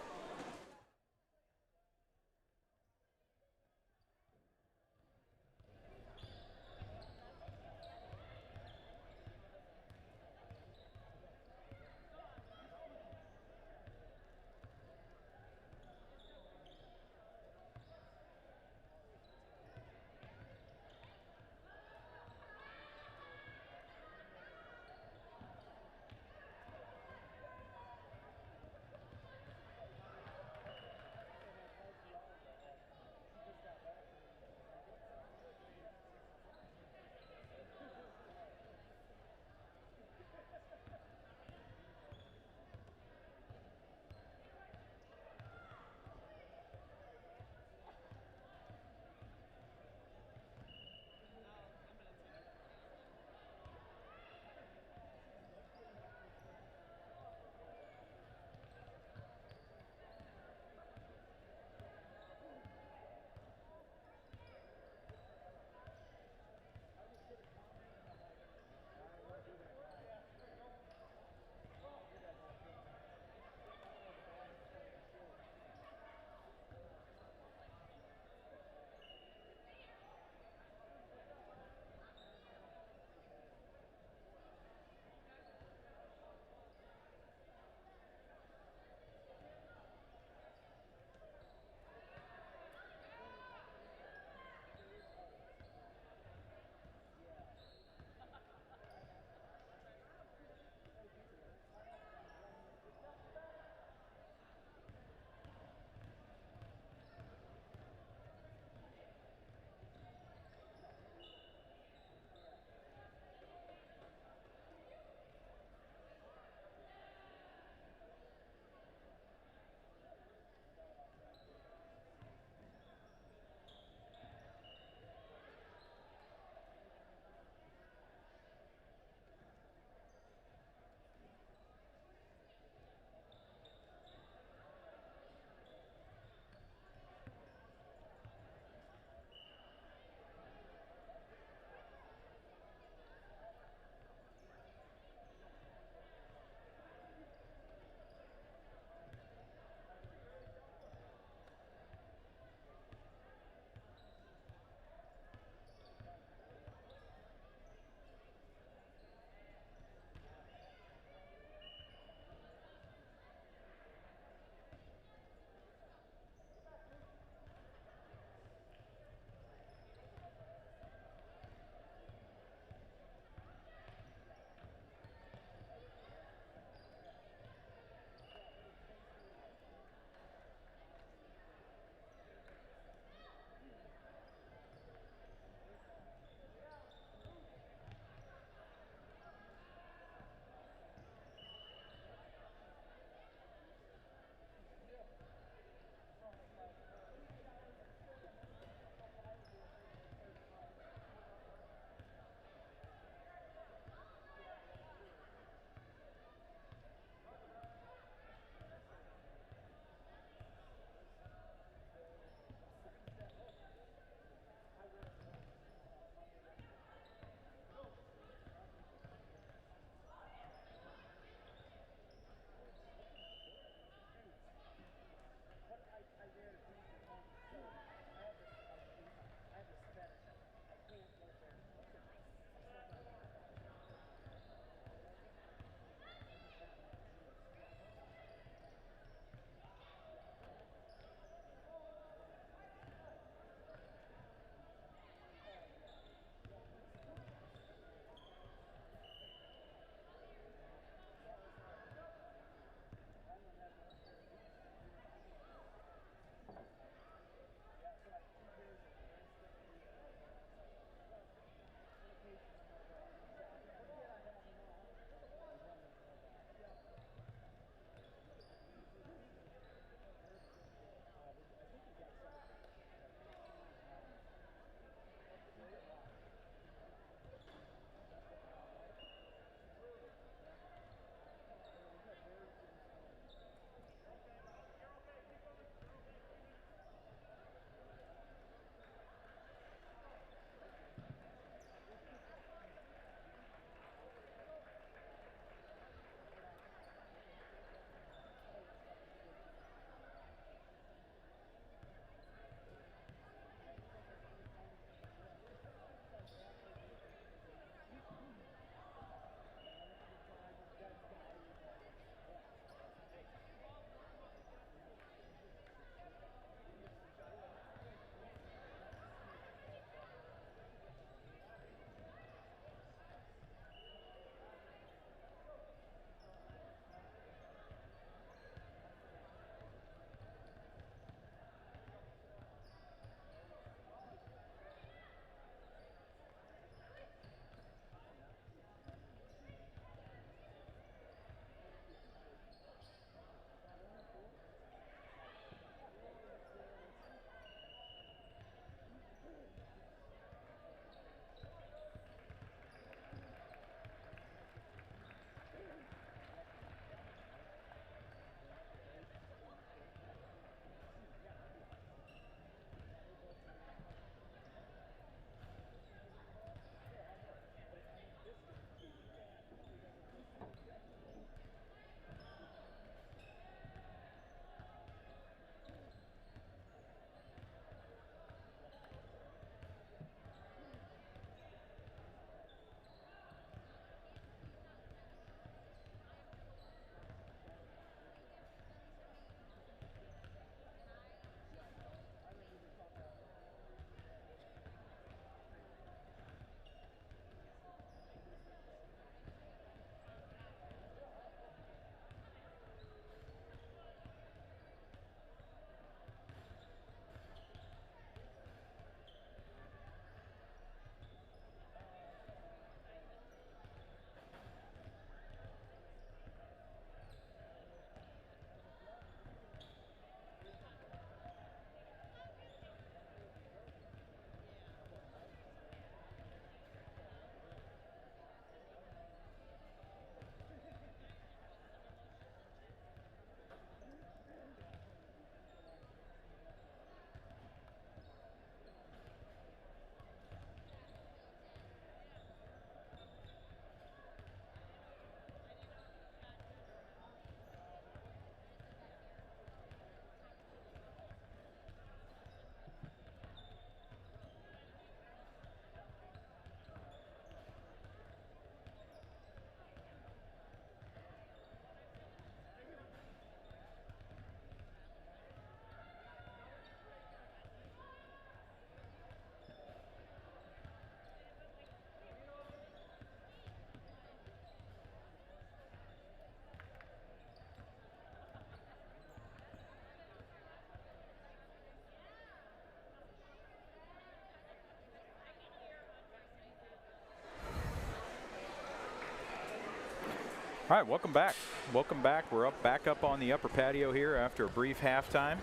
All right, welcome back. Welcome back. We're back up on the upper patio here after a brief halftime.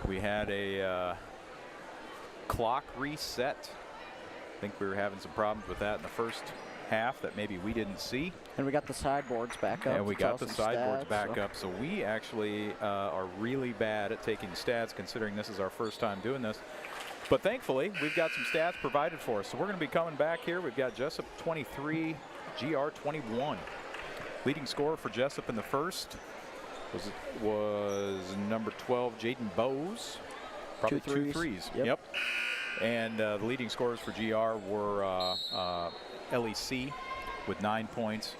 We had a clock reset. I think we were having some problems with that in the first half that maybe we didn't see. And we got the sideboards back up. And we got the sideboards back up. So we actually are really bad at taking stats, considering this is our first time doing this. But thankfully, we've got some stats provided for us. So we're going to be coming back here. We've got Jesup 23, GR 21. Leading scorer for Jesup in the first was number 12, Jaden Bowes. Probably two threes. Yep. And the leading scorers for GR were LEC with 9 points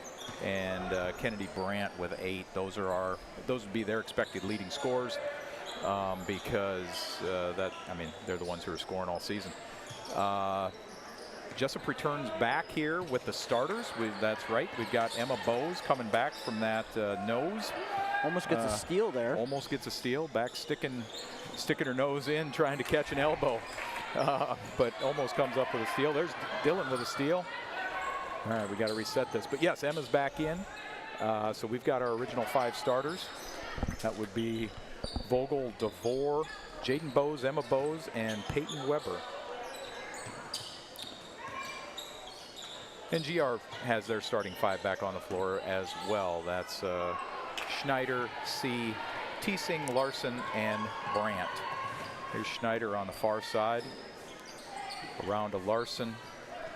and Kennedy Brandt with 8. Those would be their expected leading scores because they're the ones who are scoring all season. Jesup returns back here with the starters. That's right. We've got Emma Bowes coming back from that nose. Almost gets a steal there. Almost gets a steal. Back sticking her nose in, trying to catch an elbow. But almost comes up with a steal. There's Dylan with a steal. All right, we got to reset this. But yes, Emma's back in. So we've got our original 5 starters. That would be Vogel, DeVore, Jaden Bowes, Emma Bowes, and Peyton Weber. And GR has their starting 5 back on the floor as well. That's Schneider, C, Teesing, Larson, and Brandt. Here's Schneider on the far side. Around to Larson,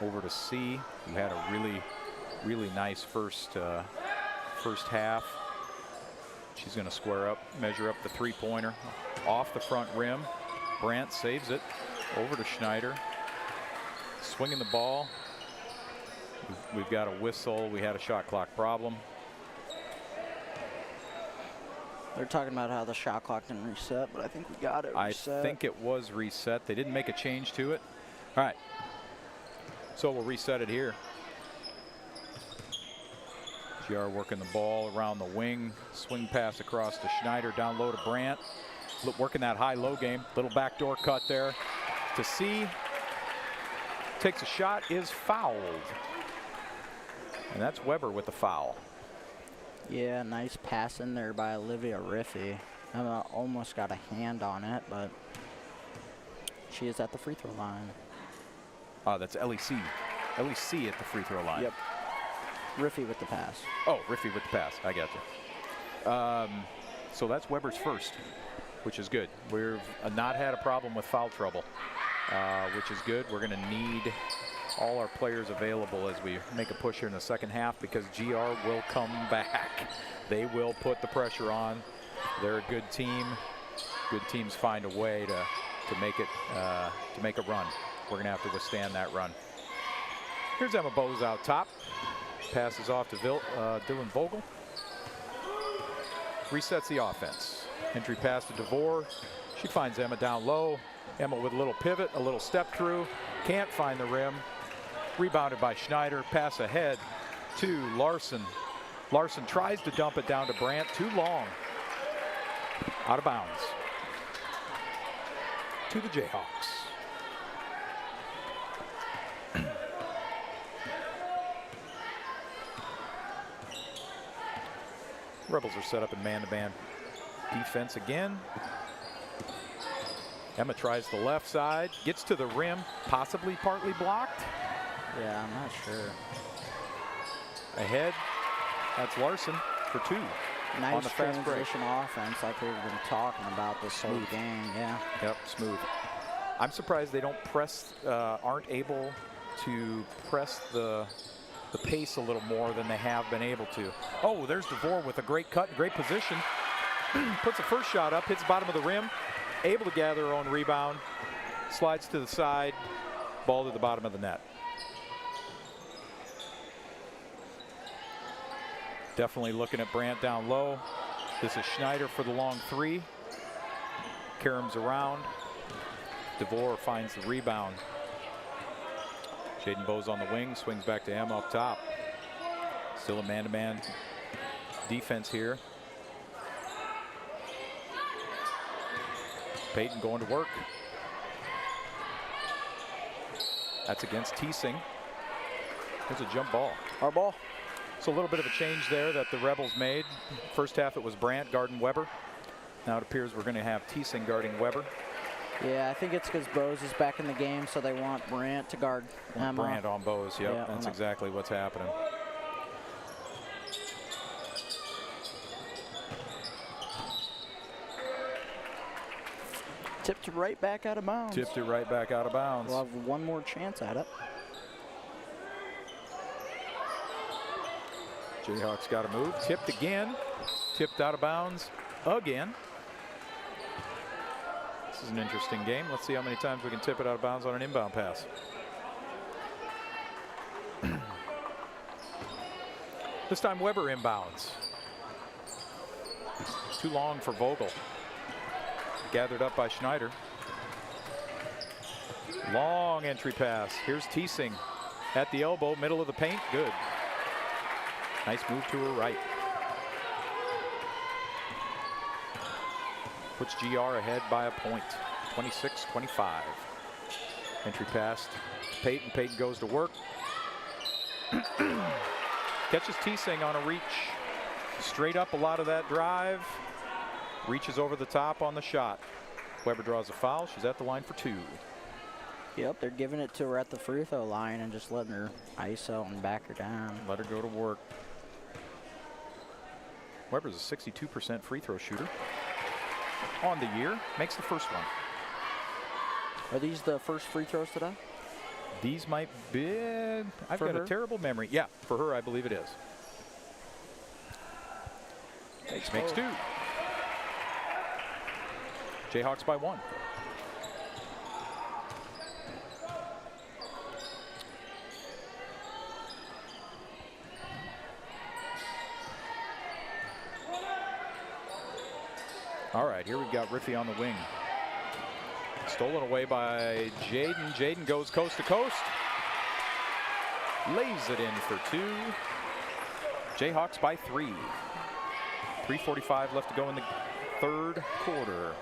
over to C, who had a really, really nice first half. She's going to square up, measure up the three-pointer. Off the front rim. Brandt saves it. Over to Schneider. Swinging the ball. We've got a whistle. We had a shot clock problem. They're talking about how the shot clock didn't reset, but I think we got it reset. I think it was reset. They didn't make a change to it. All right. So we'll reset it here. GR working the ball around the wing. Swing pass across to Schneider. Down low to Brandt. Working that high-low game. Little backdoor cut there to C. Takes a shot, is fouled. And that's Weber with the foul. Yeah, nice pass in there by Olivia Riffey. Almost got a hand on it, but she is at the free throw line. That's LEC. LEC at the free throw line. Yep. Riffey with the pass. Oh, Riffey with the pass. I got you. So that's Weber's first, which is good. We've not had a problem with foul trouble, which is good. We're going to need all our players available as we make a push here in the second half because GR will come back. They will put the pressure on. They're a good team. Good teams find a way to make a run. We're going to have to withstand that run. Here's Emma Bowes out top. Passes off to Dylan Vogel. Resets the offense. Entry pass to DeVore. She finds Emma down low. Emma with a little pivot, a little step through. Can't find the rim. Rebounded by Schneider. Pass ahead to Larson. Larson tries to dump it down to Brandt. Too long. Out of bounds. To the Jayhawks. Rebels are set up in man-to-man defense again. Emma tries the left side, gets to the rim, possibly partly blocked. Yeah, I'm not sure. Ahead, that's Larson for 2. Nice on the fast break. transition offense like we've been talking about this whole game, yeah. Yep, smooth. I'm surprised they don't press, aren't able to press the pace a little more than they have been able to. Oh, there's DeVore with a great cut, great position. Puts the first shot up, hits bottom of the rim, able to gather her own rebound, slides to the side, ball to the bottom of the net. Definitely looking at Brandt down low. This is Schneider for the long 3. Karam's around. DeVore finds the rebound. Jaden Bowes on the wing, swings back to Emma up top. Still a man-to-man defense here. Peyton going to work. That's against Teesing. There's a jump ball. Our ball. So a little bit of a change there that the Rebels made. First half it was Brandt guarding Weber. Now it appears we're going to have Thiesing guarding Weber. Yeah, I think it's because Bose is back in the game, so they want Brandt to guard Emma. Brandt on Bose, yep, Yeah, that's exactly what's happening. Tipped right back out of bounds. Tipped it right back out of bounds. We'll have one more chance at it. Jayhawks got to move. Tipped again. Tipped out of bounds again. This is an interesting game. Let's see how many times we can tip it out of bounds on an inbound pass. This time Weber inbounds. Too long for Vogel. Gathered up by Schneider. Long entry pass. Here's Thiesing at the elbow, middle of the paint. Good. Nice move to her right. Puts GR ahead by a point. 26-25. Entry pass to Peyton. Peyton goes to work. Catches Thiesing on a reach. Straight up a lot of that drive. Reaches over the top on the shot. Weber draws a foul. She's at the line for 2. Yep, they're giving it to her at the free throw line and just letting her ISO and back her down. Let her go to work. Weber's a 62% free throw shooter on the year. Makes the first one. Are these the first free throws today? These might be. I've got a terrible memory. Yeah, for her, I believe it is. Makes 2. Jayhawks by 1. All right, here we've got Riffy on the wing. Stolen away by Jaden. Jaden goes coast to coast. Lays it in for 2. Jayhawks by 3. 3:45 left to go in the third quarter.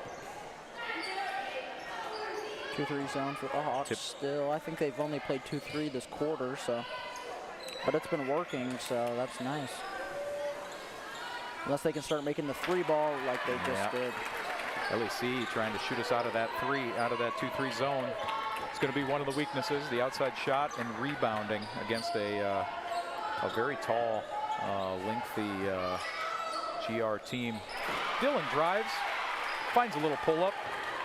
2-3 zone for the Hawks still. I think they've only played 2-3 this quarter, so. But it's been working, so that's nice. Unless they can start making the 3 ball like they just did. LEC trying to shoot us out of that 2-3 zone. It's going to be one of the weaknesses, the outside shot and rebounding against a very tall, lengthy GR team. Dillon drives, finds a little pull-up,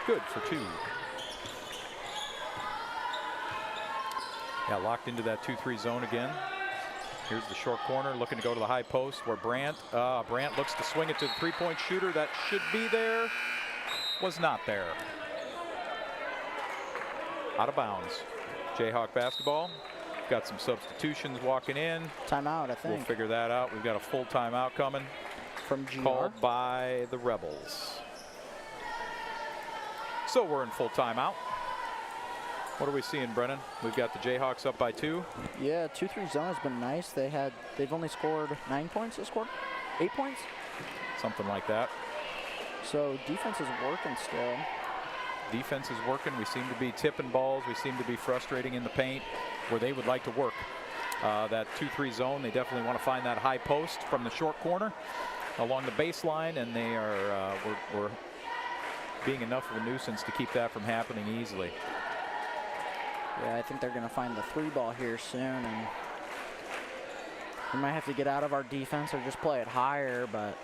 good for 2. Yeah, locked into that 2-3 zone again. Here's the short corner, looking to go to the high post where Brandt looks to swing it to the 3-point shooter. That should be there, was not there. Out of bounds. Jayhawk basketball. Got some substitutions walking in. Timeout, I think. We'll figure that out. We've got a full timeout coming. From GR. Called by the Rebels. So we're in full timeout. What are we seeing, Brennan? We've got the Jayhawks up by 2. Yeah, 2-3 zone has been nice. They've only scored 9 points this quarter. 8 points? Something like that. So defense is working still. Defense is working. We seem to be tipping balls. We seem to be frustrating in the paint where they would like to work. That 2-3 zone, they definitely want to find that high post from the short corner along the baseline, and they are we're being enough of a nuisance to keep that from happening easily. Yeah, I think they're going to find the 3 ball here soon, and we might have to get out of our defense or just play it higher, but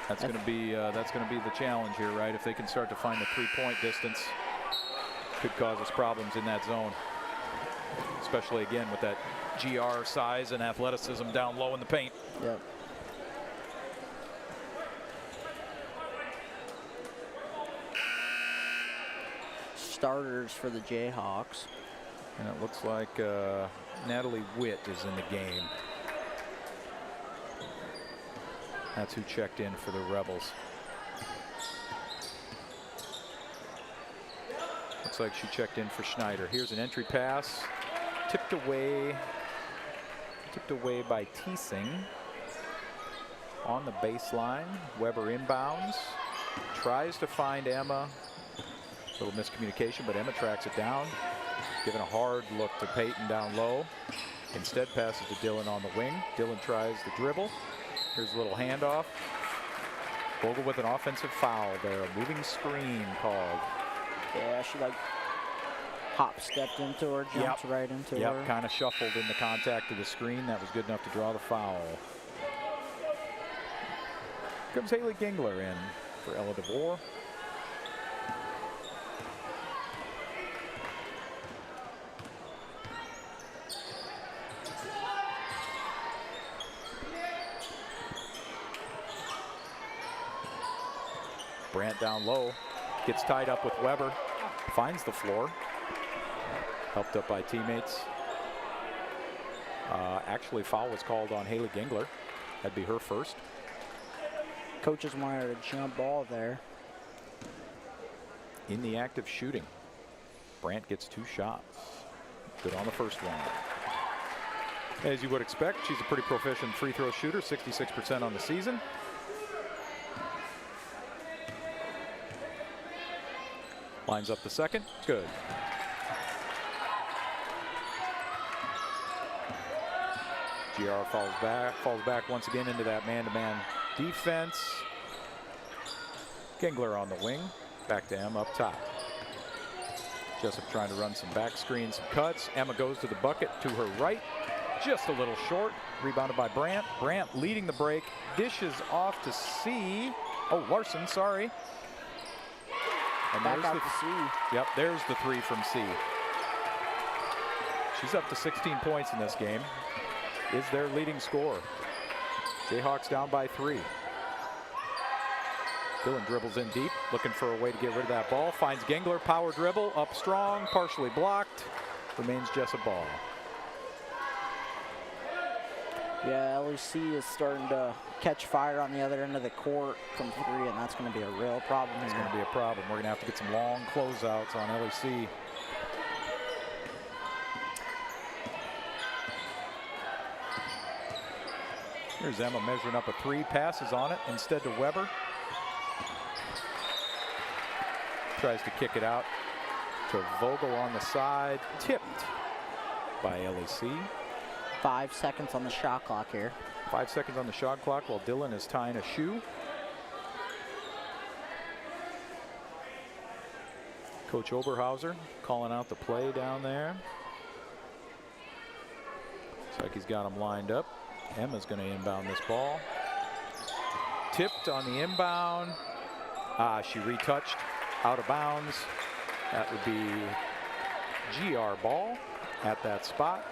that's going to be the challenge here, right? If they can start to find the 3-point distance, could cause us problems in that zone, especially again with that GR size and athleticism down low in the paint. Yep. Starters for the Jayhawks. And it looks like Natalie Witt is in the game. That's who checked in for the Rebels. Looks like she checked in for Schneider. Here's an entry pass. Tipped away by Thiesing. On the baseline, Weber inbounds. Tries to find Emma. A little miscommunication, but Emma tracks it down. Giving a hard look to Peyton down low. Instead passes to Dillon on the wing. Dillon tries the dribble. Here's a little handoff. Vogel with an offensive foul there. A moving screen called. Yeah, she like hop-stepped into her, jumped right into her. Yep, kind of shuffled in the contact of the screen. That was good enough to draw the foul. Comes Haley Gingler in for Ella DeVore. Brandt down low, gets tied up with Weber, finds the floor, helped up by teammates. Actually, foul was called on Haley Gingler. That'd be her first. Coaches wanted a jump ball there. In the act of shooting, Brandt gets 2 shots. Good on the first one. As you would expect, she's a pretty proficient free throw shooter, 66% on the season. Lines up the second, good. GR falls back once again into that man-to-man defense. Gingler on the wing, back to Emma up top. Jesup trying to run some back screens, some cuts. Emma goes to the bucket to her right, just a little short. Rebounded by Brandt. Brandt leading the break, dishes off to C. Oh, Larson, sorry. And Back there's out the to C. Yep, there's the 3 from C. She's up to 16 points in this game. Is their leading scorer. Jayhawks down by 3. Dillon dribbles in deep, looking for a way to get rid of that ball. Finds Gingler, power dribble, up strong, partially blocked. Remains Jesup ball. Yeah, LEC is starting to catch fire on the other end of the court from 3, and that's going to be a real problem. It's going to be a problem. We're going to have to get some long closeouts on LEC. Here's Emma measuring up a 3, passes on it instead to Weber. Tries to kick it out to Vogel on the side, tipped by LEC. 5 seconds on the shot clock here. 5 seconds on the shot clock while Dillon is tying a shoe. Coach Oberhauser calling out the play down there. Looks like he's got them lined up. Emma's going to inbound this ball. Tipped on the inbound. She retouched out of bounds. That would be GR ball at that spot.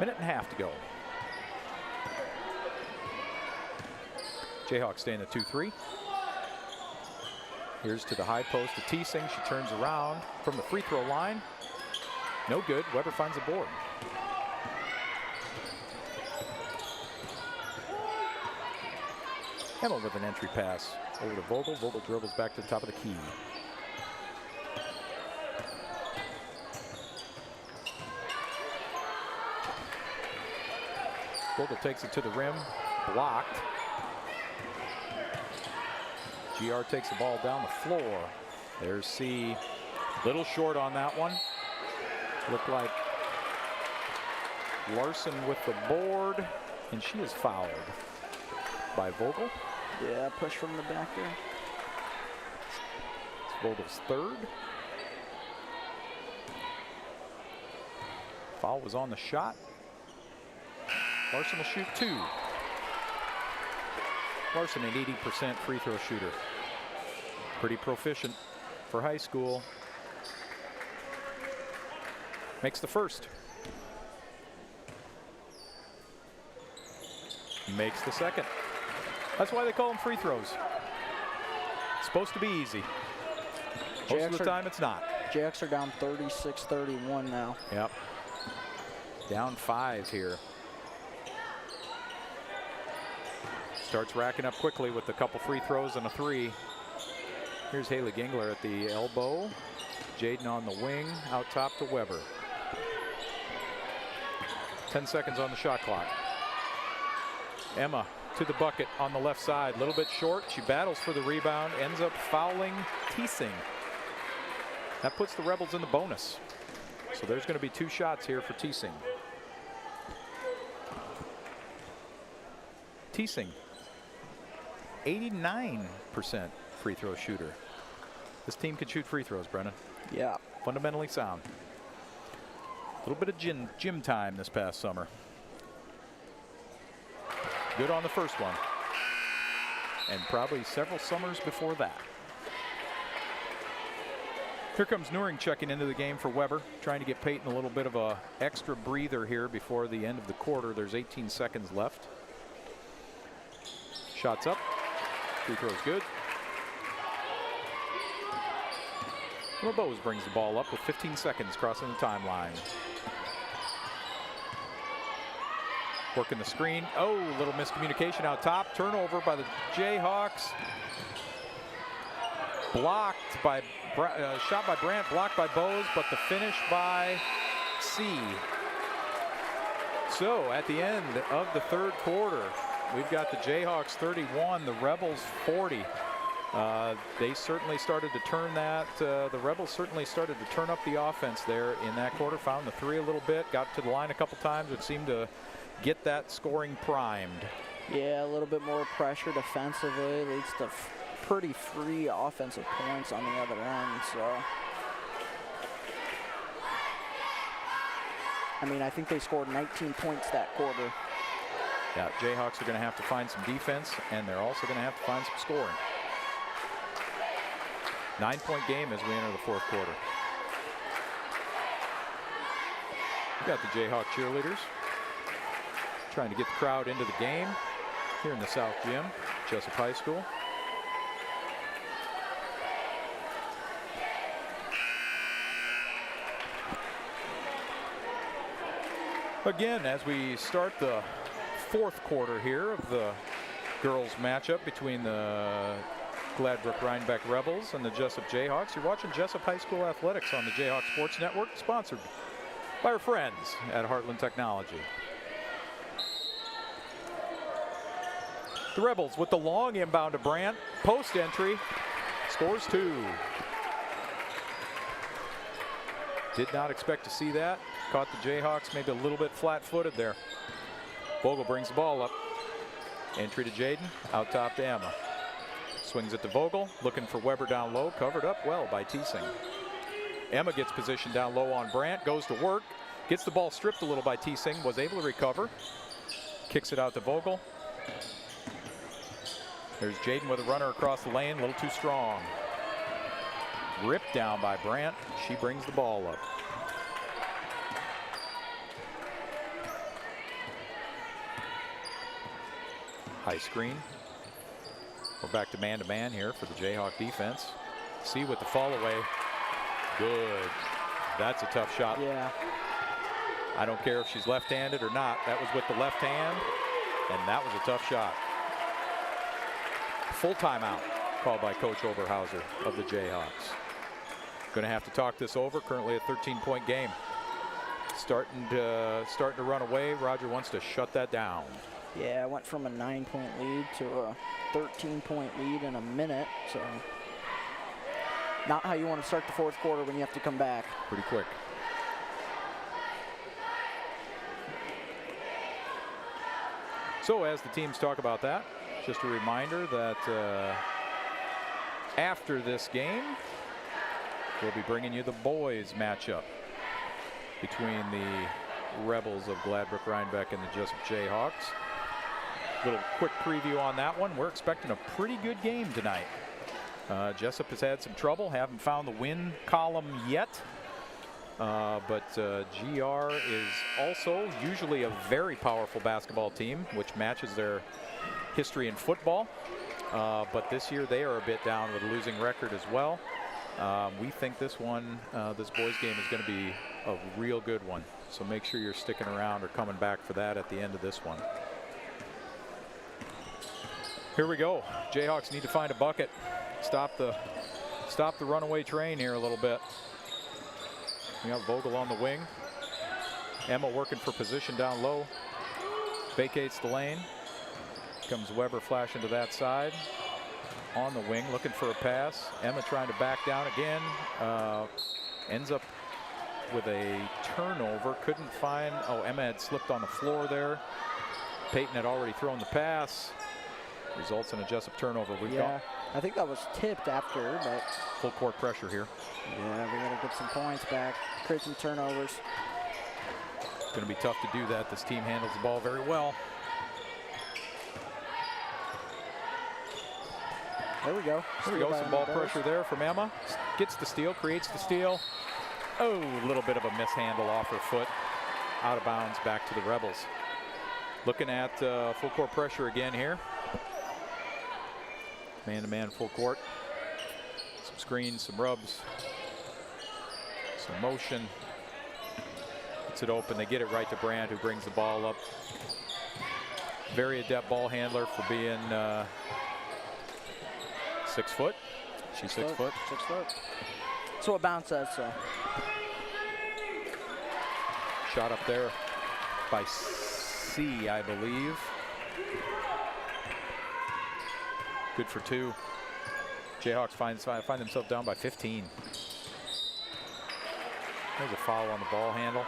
Minute and a half to go. Jayhawks stay in the 2-3. Here's to the high post to Teesing. She turns around from the free throw line. No good. Weber finds the board. Emma with an entry pass over to Vogel. Vogel dribbles back to the top of the key. Vogel takes it to the rim, blocked. GR takes the ball down the floor. There's C, little short on that one. Looked like Larson with the board, and she is fouled by Vogel. Yeah, push from the back there. It's Vogel's 3rd. Foul was on the shot. Larson will shoot 2. Larson an 80% free throw shooter. Pretty proficient for high school. Makes the first. Makes the second. That's why they call them free throws. It's supposed to be easy. Most of the time it's not. Jayhawks are down 36-31 now. Yep. Down 5 here. Starts racking up quickly with a couple free throws and a 3. Here's Haley Gingler at the elbow. Jaden on the wing, out top to Weber. 10 seconds on the shot clock. Emma to the bucket on the left side, a little bit short. She battles for the rebound, ends up fouling Teesing. That puts the Rebels in the bonus. So there's going to be 2 shots here for Teesing. Teesing, 89% free throw shooter. This team can shoot free throws, Brennan. Yeah. Fundamentally sound. A little bit of gym time this past summer. Good on the first one. And probably several summers before that. Here comes Nuring checking into the game for Weber, trying to get Peyton a little bit of a extra breather here before the end of the quarter. There's 18 seconds left. Shots up. Free throw's good. Bowes brings the ball up with 15 seconds crossing the timeline. Working the screen. Oh, little miscommunication out top. Turnover by the Jayhawks. Blocked by, shot by Brandt, blocked by Bowes, but the finish by C. So at the end of the third quarter, we've got the Jayhawks 31, the Rebels 40. They certainly started to turn that. The Rebels certainly started to turn up the offense there in that quarter. Found the three a little bit, got to the line a couple times, which seemed to get that scoring primed. Yeah, a little bit more pressure defensively leads to pretty free offensive points on the other end. So, I mean, I think they scored 19 points that quarter. Yeah, Jayhawks are going to have to find some defense, and they're also going to have to find some scoring. 9-point game as we enter the fourth quarter. We got the Jayhawk cheerleaders trying to get the crowd into the game here in the South Gym, Jesup High School. Again, as we start the fourth quarter here of the girls matchup between the Gladbrook-Reinbeck Rebels and the Jesup Jayhawks. You're watching Jesup High School Athletics on the Jayhawk Sports Network, sponsored by our friends at Heartland Technology. The Rebels with the long inbound to Brandt. Post entry. Scores two. Did not expect to see that. Caught the Jayhawks maybe a little bit flat-footed there. Vogel brings the ball up. Entry to Jaden. Out top to Emma. Swings it to Vogel. Looking for Weber down low. Covered up well by Teesing. Emma gets positioned down low on Brandt. Goes to work. Gets the ball stripped a little by Teesing. Was able to recover. Kicks it out to Vogel. There's Jaden with a runner across the lane. A little too strong. Ripped down by Brandt. She brings the ball up. High screen. We're back to man here for the Jayhawk defense. See with the fall away. Good. That's a tough shot. Yeah. I don't care if she's left-handed or not. That was with the left hand, and that was a tough shot. Full timeout called by Coach Oberhauser of the Jayhawks. Going to have to talk this over. Currently a 13-point game. Starting to run away. Roger wants to shut that down. Yeah, I went from a 9-point lead to a 13-point lead in a minute. So not how you want to start the fourth quarter when you have to come back. Pretty quick. So as the teams talk about that, just a reminder that after this game, we'll be bringing you the boys matchup between the Rebels of Gladbrook-Reinbeck and the Jesup Jayhawks. Little quick preview on that one. We're expecting a pretty good game tonight. Jesup has had some trouble, haven't found the win column yet. But GR is also usually a very powerful basketball team, which matches their history in football. But this year they are a bit down with a losing record as well. We think this one, this boys game is going to be a real good one. So make sure you're sticking around or coming back for that at the end of this one. Here we go. Jayhawks need to find a bucket. Stop the runaway train here a little bit. We got Vogel on the wing. Emma working for position down low. Vacates the lane. Comes Weber flashing to that side. On the wing, looking for a pass. Emma trying to back down again. Ends up with a turnover. Couldn't find, oh, Emma had slipped on the floor there. Peyton had already thrown the pass. Results in a Jesup turnover. We've Yeah, I think that was tipped after, but full court pressure here. yeah, we got to get some points back, create some turnovers. It's going to be tough to do that. This team handles the ball very well. There we go. There we go, some ball pressure there from Emma. Gets the steal, creates the steal. Oh, a little bit of a mishandle off her foot. Out of bounds, back to the Rebels. Looking at full court pressure again here. Man-to-man full court. Some screens, some rubs, some motion. Gets it open, they get it right to Brandt, who brings the ball up. Very adept ball handler for being 6 foot. She's 6 foot. 6 foot. That's what bounce says, so. Shot up there by C, I believe. Good for 2. Jayhawks find themselves down by 15. There's a foul on the ball handle.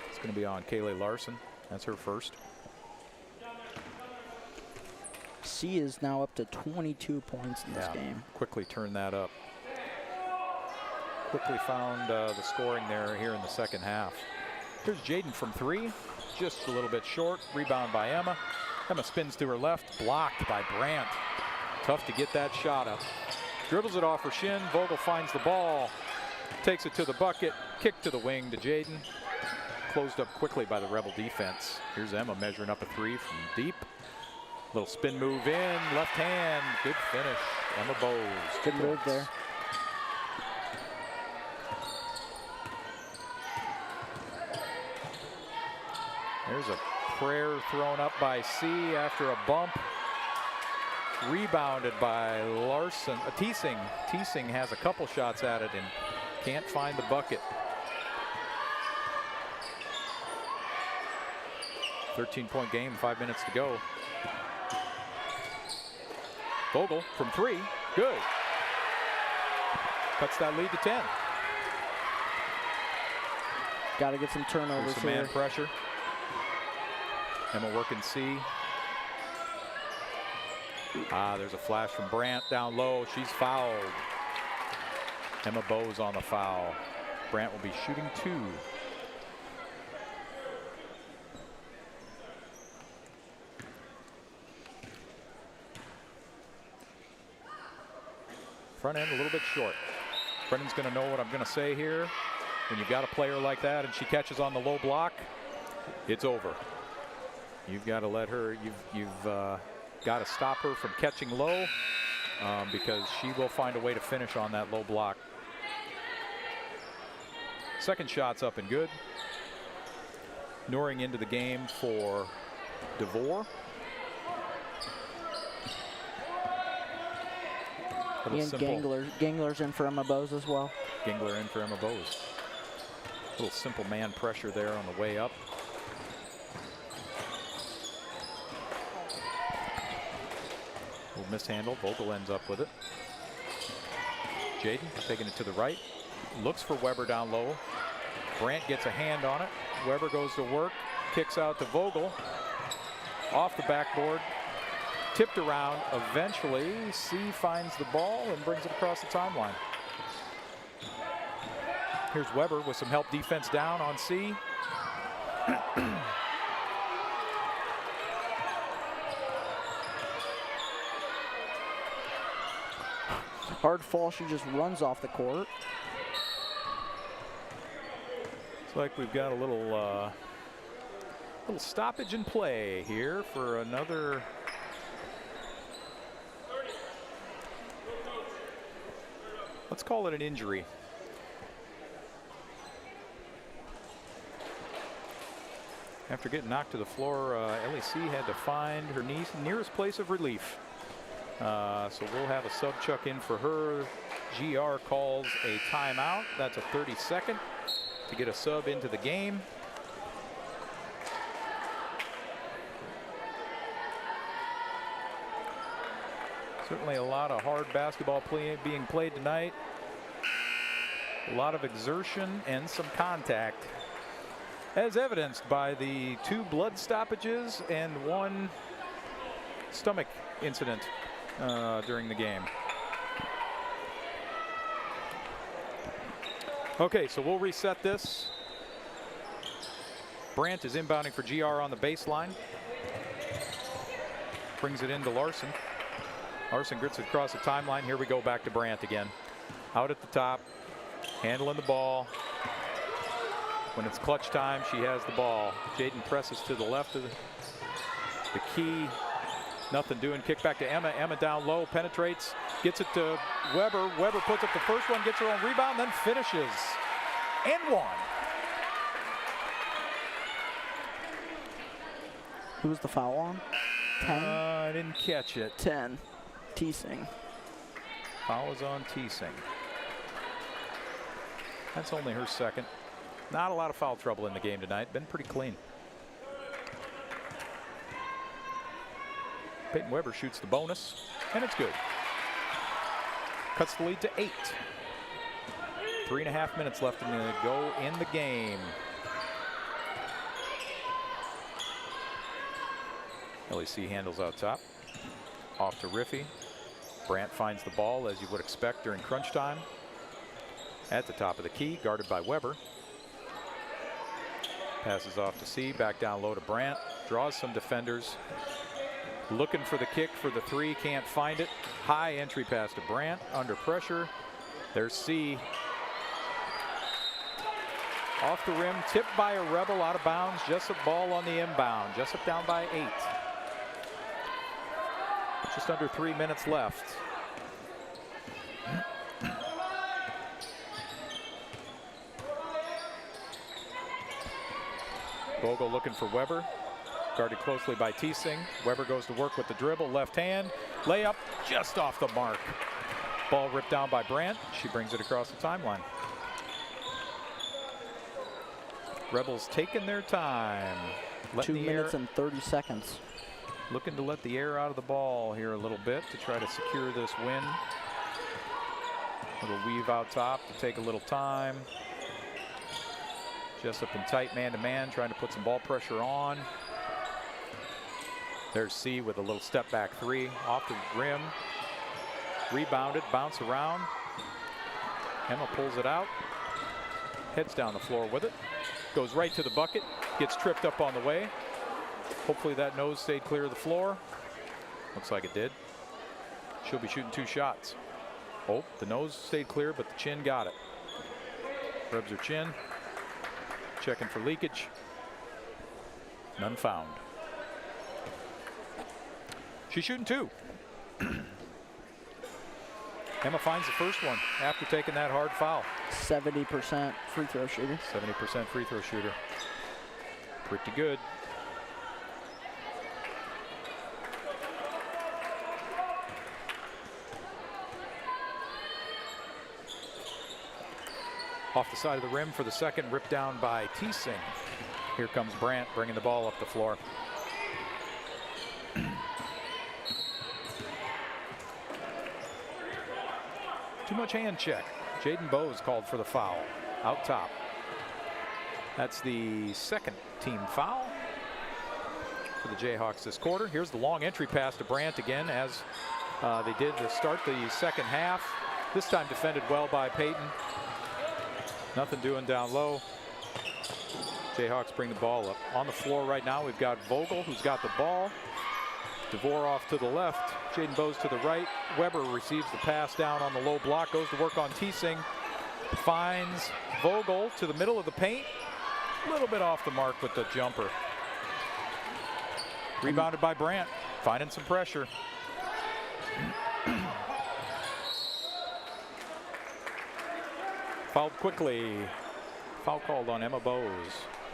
It's going to be on Kaylee Larson. That's her first. C is now up to 22 points in this game. Quickly turn that up. Quickly found the scoring there here in the second half. Here's Jaden from 3, just a little bit short. Rebound by Emma. Emma spins to her left, blocked by Brandt. Tough to get that shot up. Dribbles it off her shin. Vogel finds the ball, takes it to the bucket, kick to the wing to Jaden. Closed up quickly by the Rebel defense. Here's Emma measuring up a 3 from deep. Little spin move in, left hand, good finish. Emma Bowes. Good move there. There's a prayer thrown up by C after a bump. Rebounded by Larson. Teesing. Teesing has a couple shots at it and can't find the bucket. 13-point game, 5 minutes to go. Vogel from 3, good. Cuts that lead to 10. Got to get some turnovers some here. Man pressure. Emma working C. There's a flash from Brandt down low. She's fouled. Emma Bowes on the foul. Brandt will be shooting 2. Front end a little bit short. Brendan's going to know what I'm going to say here. When you've got a player like that and she catches on the low block, it's over. You've got to let her, you've got to stop her from catching low because she will find a way to finish on that low block. Second shot's up and good. Nooring into the game for DeVore. And Gangler's in for Emma Bowes as well. Gingler in for Emma Bowes. Little simple man pressure there on the way up. Little mishandle. Vogel ends up with it. Jaden taking it to the right. Looks for Weber down low. Brandt gets a hand on it. Weber goes to work. Kicks out to Vogel. Off the backboard. Tipped around. Eventually, C finds the ball and brings it across the timeline. Here's Weber with some help defense down on C. Hard fall, she just runs off the court. Looks like we've got a little stoppage in play here for another. Let's call it an injury. After getting knocked to the floor, LEC had to find her nearest place of relief. So we'll have a sub chuck in for her. GR calls a timeout. That's a 30-second to get a sub into the game. Certainly a lot of hard basketball being played tonight. A lot of exertion and some contact. as evidenced by the 2 blood stoppages and 1 stomach incident during the game. Okay, so we'll reset this. Brandt is inbounding for GR on the baseline. Brings it into Larson. Larson grits it across the timeline. Here we go back to Brandt again. Out at the top, handling the ball. When it's clutch time, she has the ball. Jaden presses to the left of the key. Nothing doing. Kick back to Emma. Emma down low, penetrates, gets it to Weber. Weber puts up the first one, gets her own rebound, then finishes. And 1. Who was the foul on? 10? I didn't catch it. 10. Teasing. Foul was on Teasing. That's only her second. Not a lot of foul trouble in the game tonight. Been pretty clean. Peyton Weber shoots the bonus, and it's good. Cuts the lead to 8. 3.5 minutes left to go in the game. LEC handles out top. Off to Riffey. Brandt finds the ball, as you would expect during crunch time. At the top of the key, guarded by Weber. Passes off to C, back down low to Brandt. Draws some defenders. Looking for the kick for the 3, can't find it. High entry pass to Brandt, under pressure. There's C. Off the rim, tipped by a Rebel, out of bounds. Jesup ball on the inbound. Jesup down by 8. Just under 3 minutes left. Vogel looking for Weber. Guarded closely by Teasing. Weber goes to work with the dribble, left hand. Layup just off the mark. Ball ripped down by Brandt. She brings it across the timeline. Rebels taking their time. 2 minutes and 30 seconds. Looking to let the air out of the ball here a little bit to try to secure this win. Little weave out top to take a little time. Jesup in tight man-to-man, trying to put some ball pressure on. There's C with a little step back 3 off the rim. Rebounded, bounce around. Emma pulls it out. Heads down the floor with it. Goes right to the bucket. Gets tripped up on the way. Hopefully that nose stayed clear of the floor. Looks like it did. She'll be shooting 2 shots. Oh, the nose stayed clear, but the chin got it. Rubs her chin. Checking for leakage. None found. She's shooting 2. Emma finds the first one after taking that hard foul. 70% free throw shooter. 70% free throw shooter. Pretty good. Off the side of the rim for the second, ripped down by Teasing. Here comes Brandt bringing the ball up the floor. Too much hand check. Jaden Bowes called for the foul out top. That's the second team foul for the Jayhawks this quarter. Here's the long entry pass to Brandt again, as they did to start the second half. This time defended well by Peyton. Nothing doing down low. Jayhawks bring the ball up. On the floor right now, we've got Vogel, who's got the ball. DeVore off to the left. Jaden Bowes to the right. Weber receives the pass down on the low block. Goes to work on Teasing. Finds Vogel to the middle of the paint. A little bit off the mark with the jumper. Rebounded by Brandt. Finding some pressure. Fouled quickly. Foul called on Emma Bowes.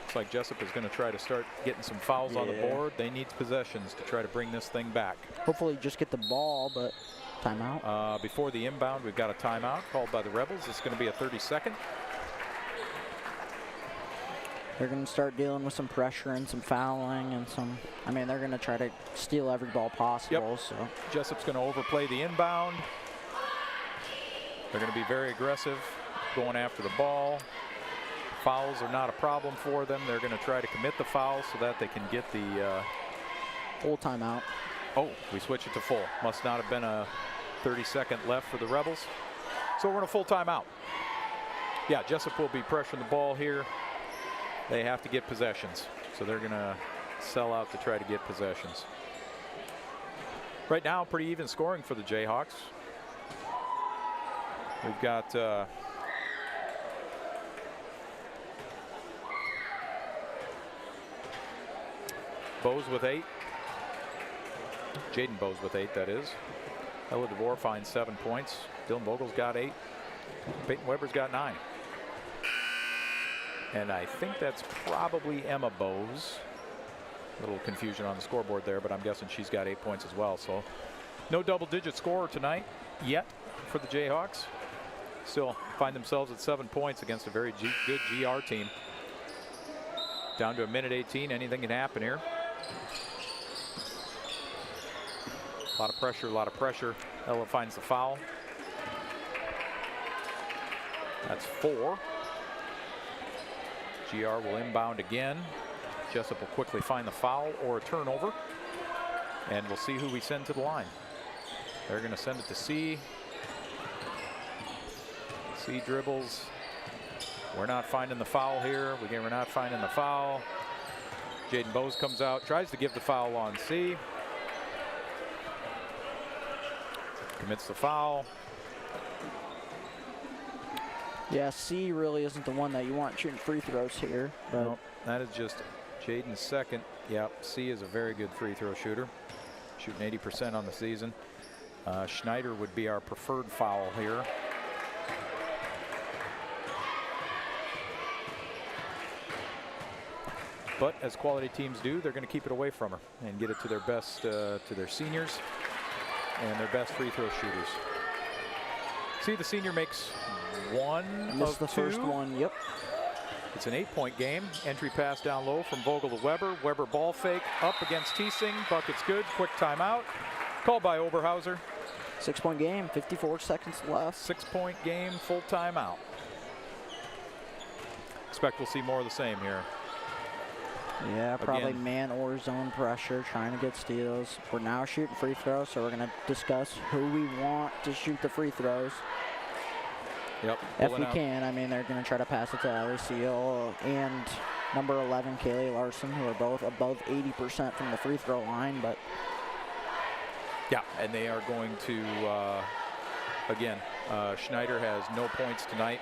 Looks like Jesup is going to try to start getting some fouls on the board. They need possessions to try to bring this thing back. Hopefully just get the ball, but timeout. Before the inbound, we've got a timeout called by the Rebels. It's going to be a 30-second. They're going to start dealing with some pressure and some fouling and some, I mean, they're going to try to steal every ball possible. So Jesup's going to overplay the inbound. They're going to be very aggressive, going after the ball. Fouls are not a problem for them. They're going to try to commit the foul so that they can get the full timeout. Oh, we switch it to full. Must not have been a 30-second left for the Rebels. So we're in a full timeout. Yeah, Jesup will be pressuring the ball here. They have to get possessions. So they're going to sell out to try to get possessions. Right now, pretty even scoring for the Jayhawks. We've got Bose with 8. Jaden Bose with 8, that is. Ella DeVore finds 7 points. Dylan Vogel's got 8. Peyton Weber's got 9. And I think that's probably Emma Bose. A little confusion on the scoreboard there, but I'm guessing she's got 8 points as well. So no double-digit scorer tonight yet for the Jayhawks. Still find themselves at 7 points against a very good GR team. Down to a minute 18. Anything can happen here. A lot of pressure, a lot of pressure. Ella finds the foul. That's 4. GR will inbound again. Jesup will quickly find the foul or a turnover. And we'll see who we send to the line. They're going to send it to C. C dribbles. We're not finding the foul here. We're not finding the foul. Jaden Bose comes out, tries to give the foul on C. Commits the foul. Yeah, C really isn't the one that you want shooting free throws here. But No, that is just Jaden's second. Yep, C is a very good free throw shooter. Shooting 80% on the season. Schneider would be our preferred foul here. But as quality teams do, they're going to keep it away from her and get it to their best, to their seniors and their best free throw shooters. See, the senior makes one missed of the 2. first one. Yep. It's an 8-point game. Entry pass down low from Vogel to Weber. Weber ball fake up against Teesing. Bucket's good. Quick timeout. Called by Oberhauser. 6-point game. 54 seconds left. 6-point game. Full timeout. Expect we'll see more of the same here. Yeah, probably Again. man or zone pressure, trying to get steals. We're now shooting free throws, so we're going to discuss who we want to shoot the free throws. Yep. If we can. I mean, they're going to try to pass it to Ellie Seal and number 11, Kaylee Larson, who are both above 80% from the free throw line. But yeah, and they are going to, again, Schneider has no points tonight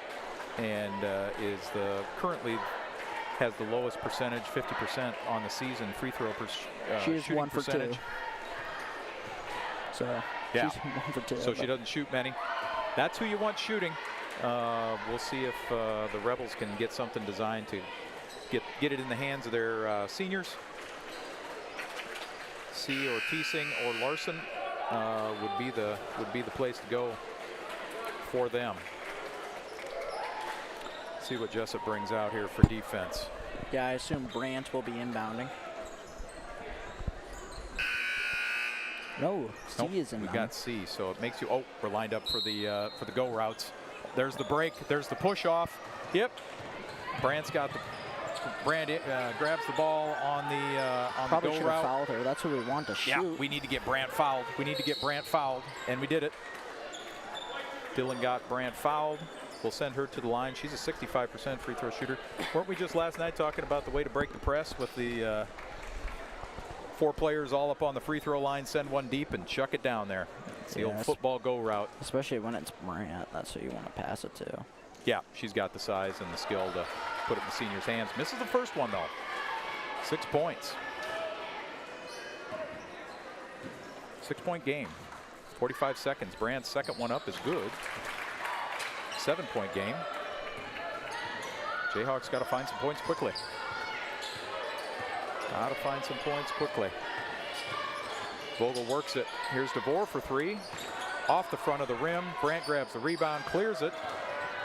and is currently has the lowest percentage, 50% on the season free throw she's shooting 1 for percentage. 2. So yeah, she's 1 for 2. So she doesn't shoot many. That's who you want shooting. We'll see if the Rebels can get something designed to get it in the hands of their seniors. C or Teesing or Larson would be the place to go for them. See what Jesup brings out here for defense. Yeah, I assume Brandt will be inbounding. No, C Nope, is inbounding. we got C, so it makes you. Oh, we're lined up for the go routes. There's the break. There's the push off. Yep. Brandt's got the. Brandt grabs the ball on the Probably go should route. have fouled her. That's what we want to shoot. Yeah, we need to get Brandt fouled. We need to get Brandt fouled, and we did it. Dylan got Brandt fouled. We'll send her to the line. She's a 65% free throw shooter. Weren't we just last night talking about the way to break the press with the 4 players all up on the free throw line, send one deep and chuck it down there? It's the old football go route. Especially when it's Brandt. That's who you want to pass it to. Yeah, she's got the size and the skill to put it in the seniors' hands. Misses the first one, though. 6 points. 6-point game. 45 seconds. Brandt's second one up is good. 7-point game. Jayhawks got to find some points quickly. Got to find some points quickly. Vogel works it. Here's DeVore for 3. Off the front of the rim. Brandt grabs the rebound, clears it.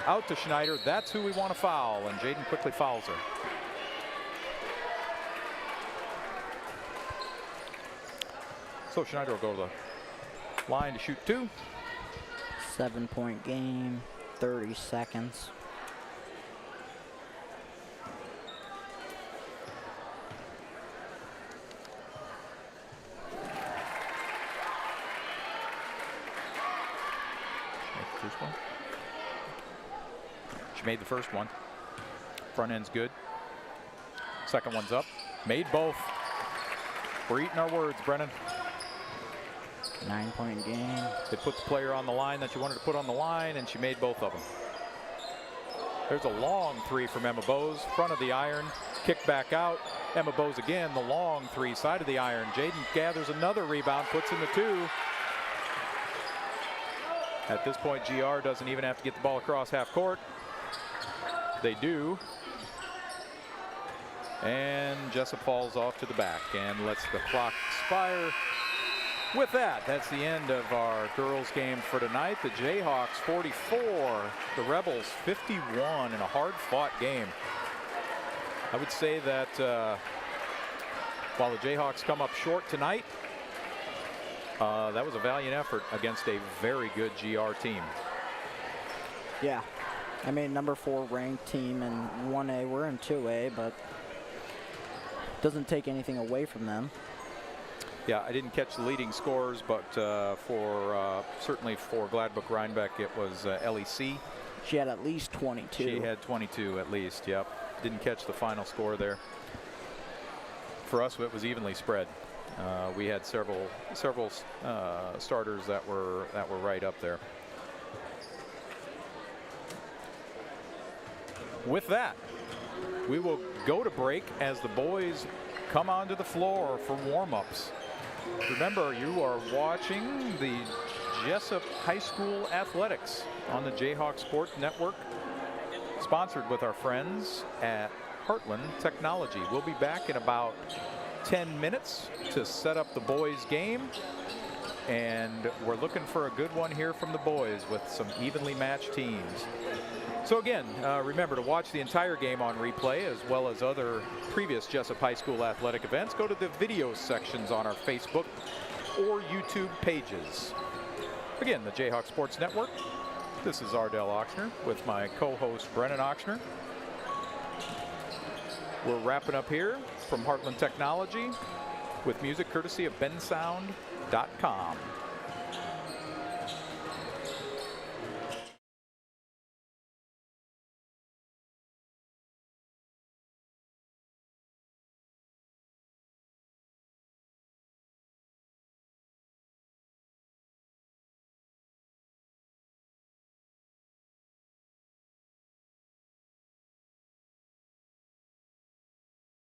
Out to Schneider. That's who we want to foul, and Jaden quickly fouls her. So Schneider will go to the line to shoot 2. 7-point game, 30 seconds. First one. She made the first one. Front end's good. Second one's up. Made both. We're eating our words, Brennan. 9-point game. They put the player on the line that you wanted to put on the line, and she made both of them. There's a long three from Emma Bowes, front of the iron, kick back out. Emma Bowes again, the long three, side of the iron. Jaden gathers another rebound, puts in the two. At this point, GR doesn't even have to get the ball across half court. They do. And Jesup falls off to the back and lets the clock expire. With that, that's the end of our girls game for tonight. The Jayhawks 44, the Rebels 51 in a hard-fought game. I would say that while the Jayhawks come up short tonight, that was a valiant effort against a very good GR team. Yeah. I mean, number 4 ranked team in 1A. We're in 2A, but doesn't take anything away from them. Yeah, I didn't catch the leading scores, but certainly for Gladbrook-Reinbeck, it was LEC. She had at least 22. She had 22 at least, yep. Didn't catch the final score there. For us, it was evenly spread. We had several starters that were right up there. With that, we will go to break as the boys come onto the floor for warm-ups. Remember, you are watching the Jesup High School Athletics on the Jayhawks Sports Network, sponsored with our friends at Heartland Technology. We'll be back in about 10 minutes to set up the boys' game, and we're looking for a good one here from the boys with some evenly matched teams. So again, remember to watch the entire game on replay as well as other previous Jesup High School athletic events. Go to the video sections on our Facebook or YouTube pages. Again, the Jayhawk Sports Network. This is Ardell Ochsner with my co-host Brennan Ochsner. We're wrapping up here from Heartland Technology with music courtesy of bensound.com.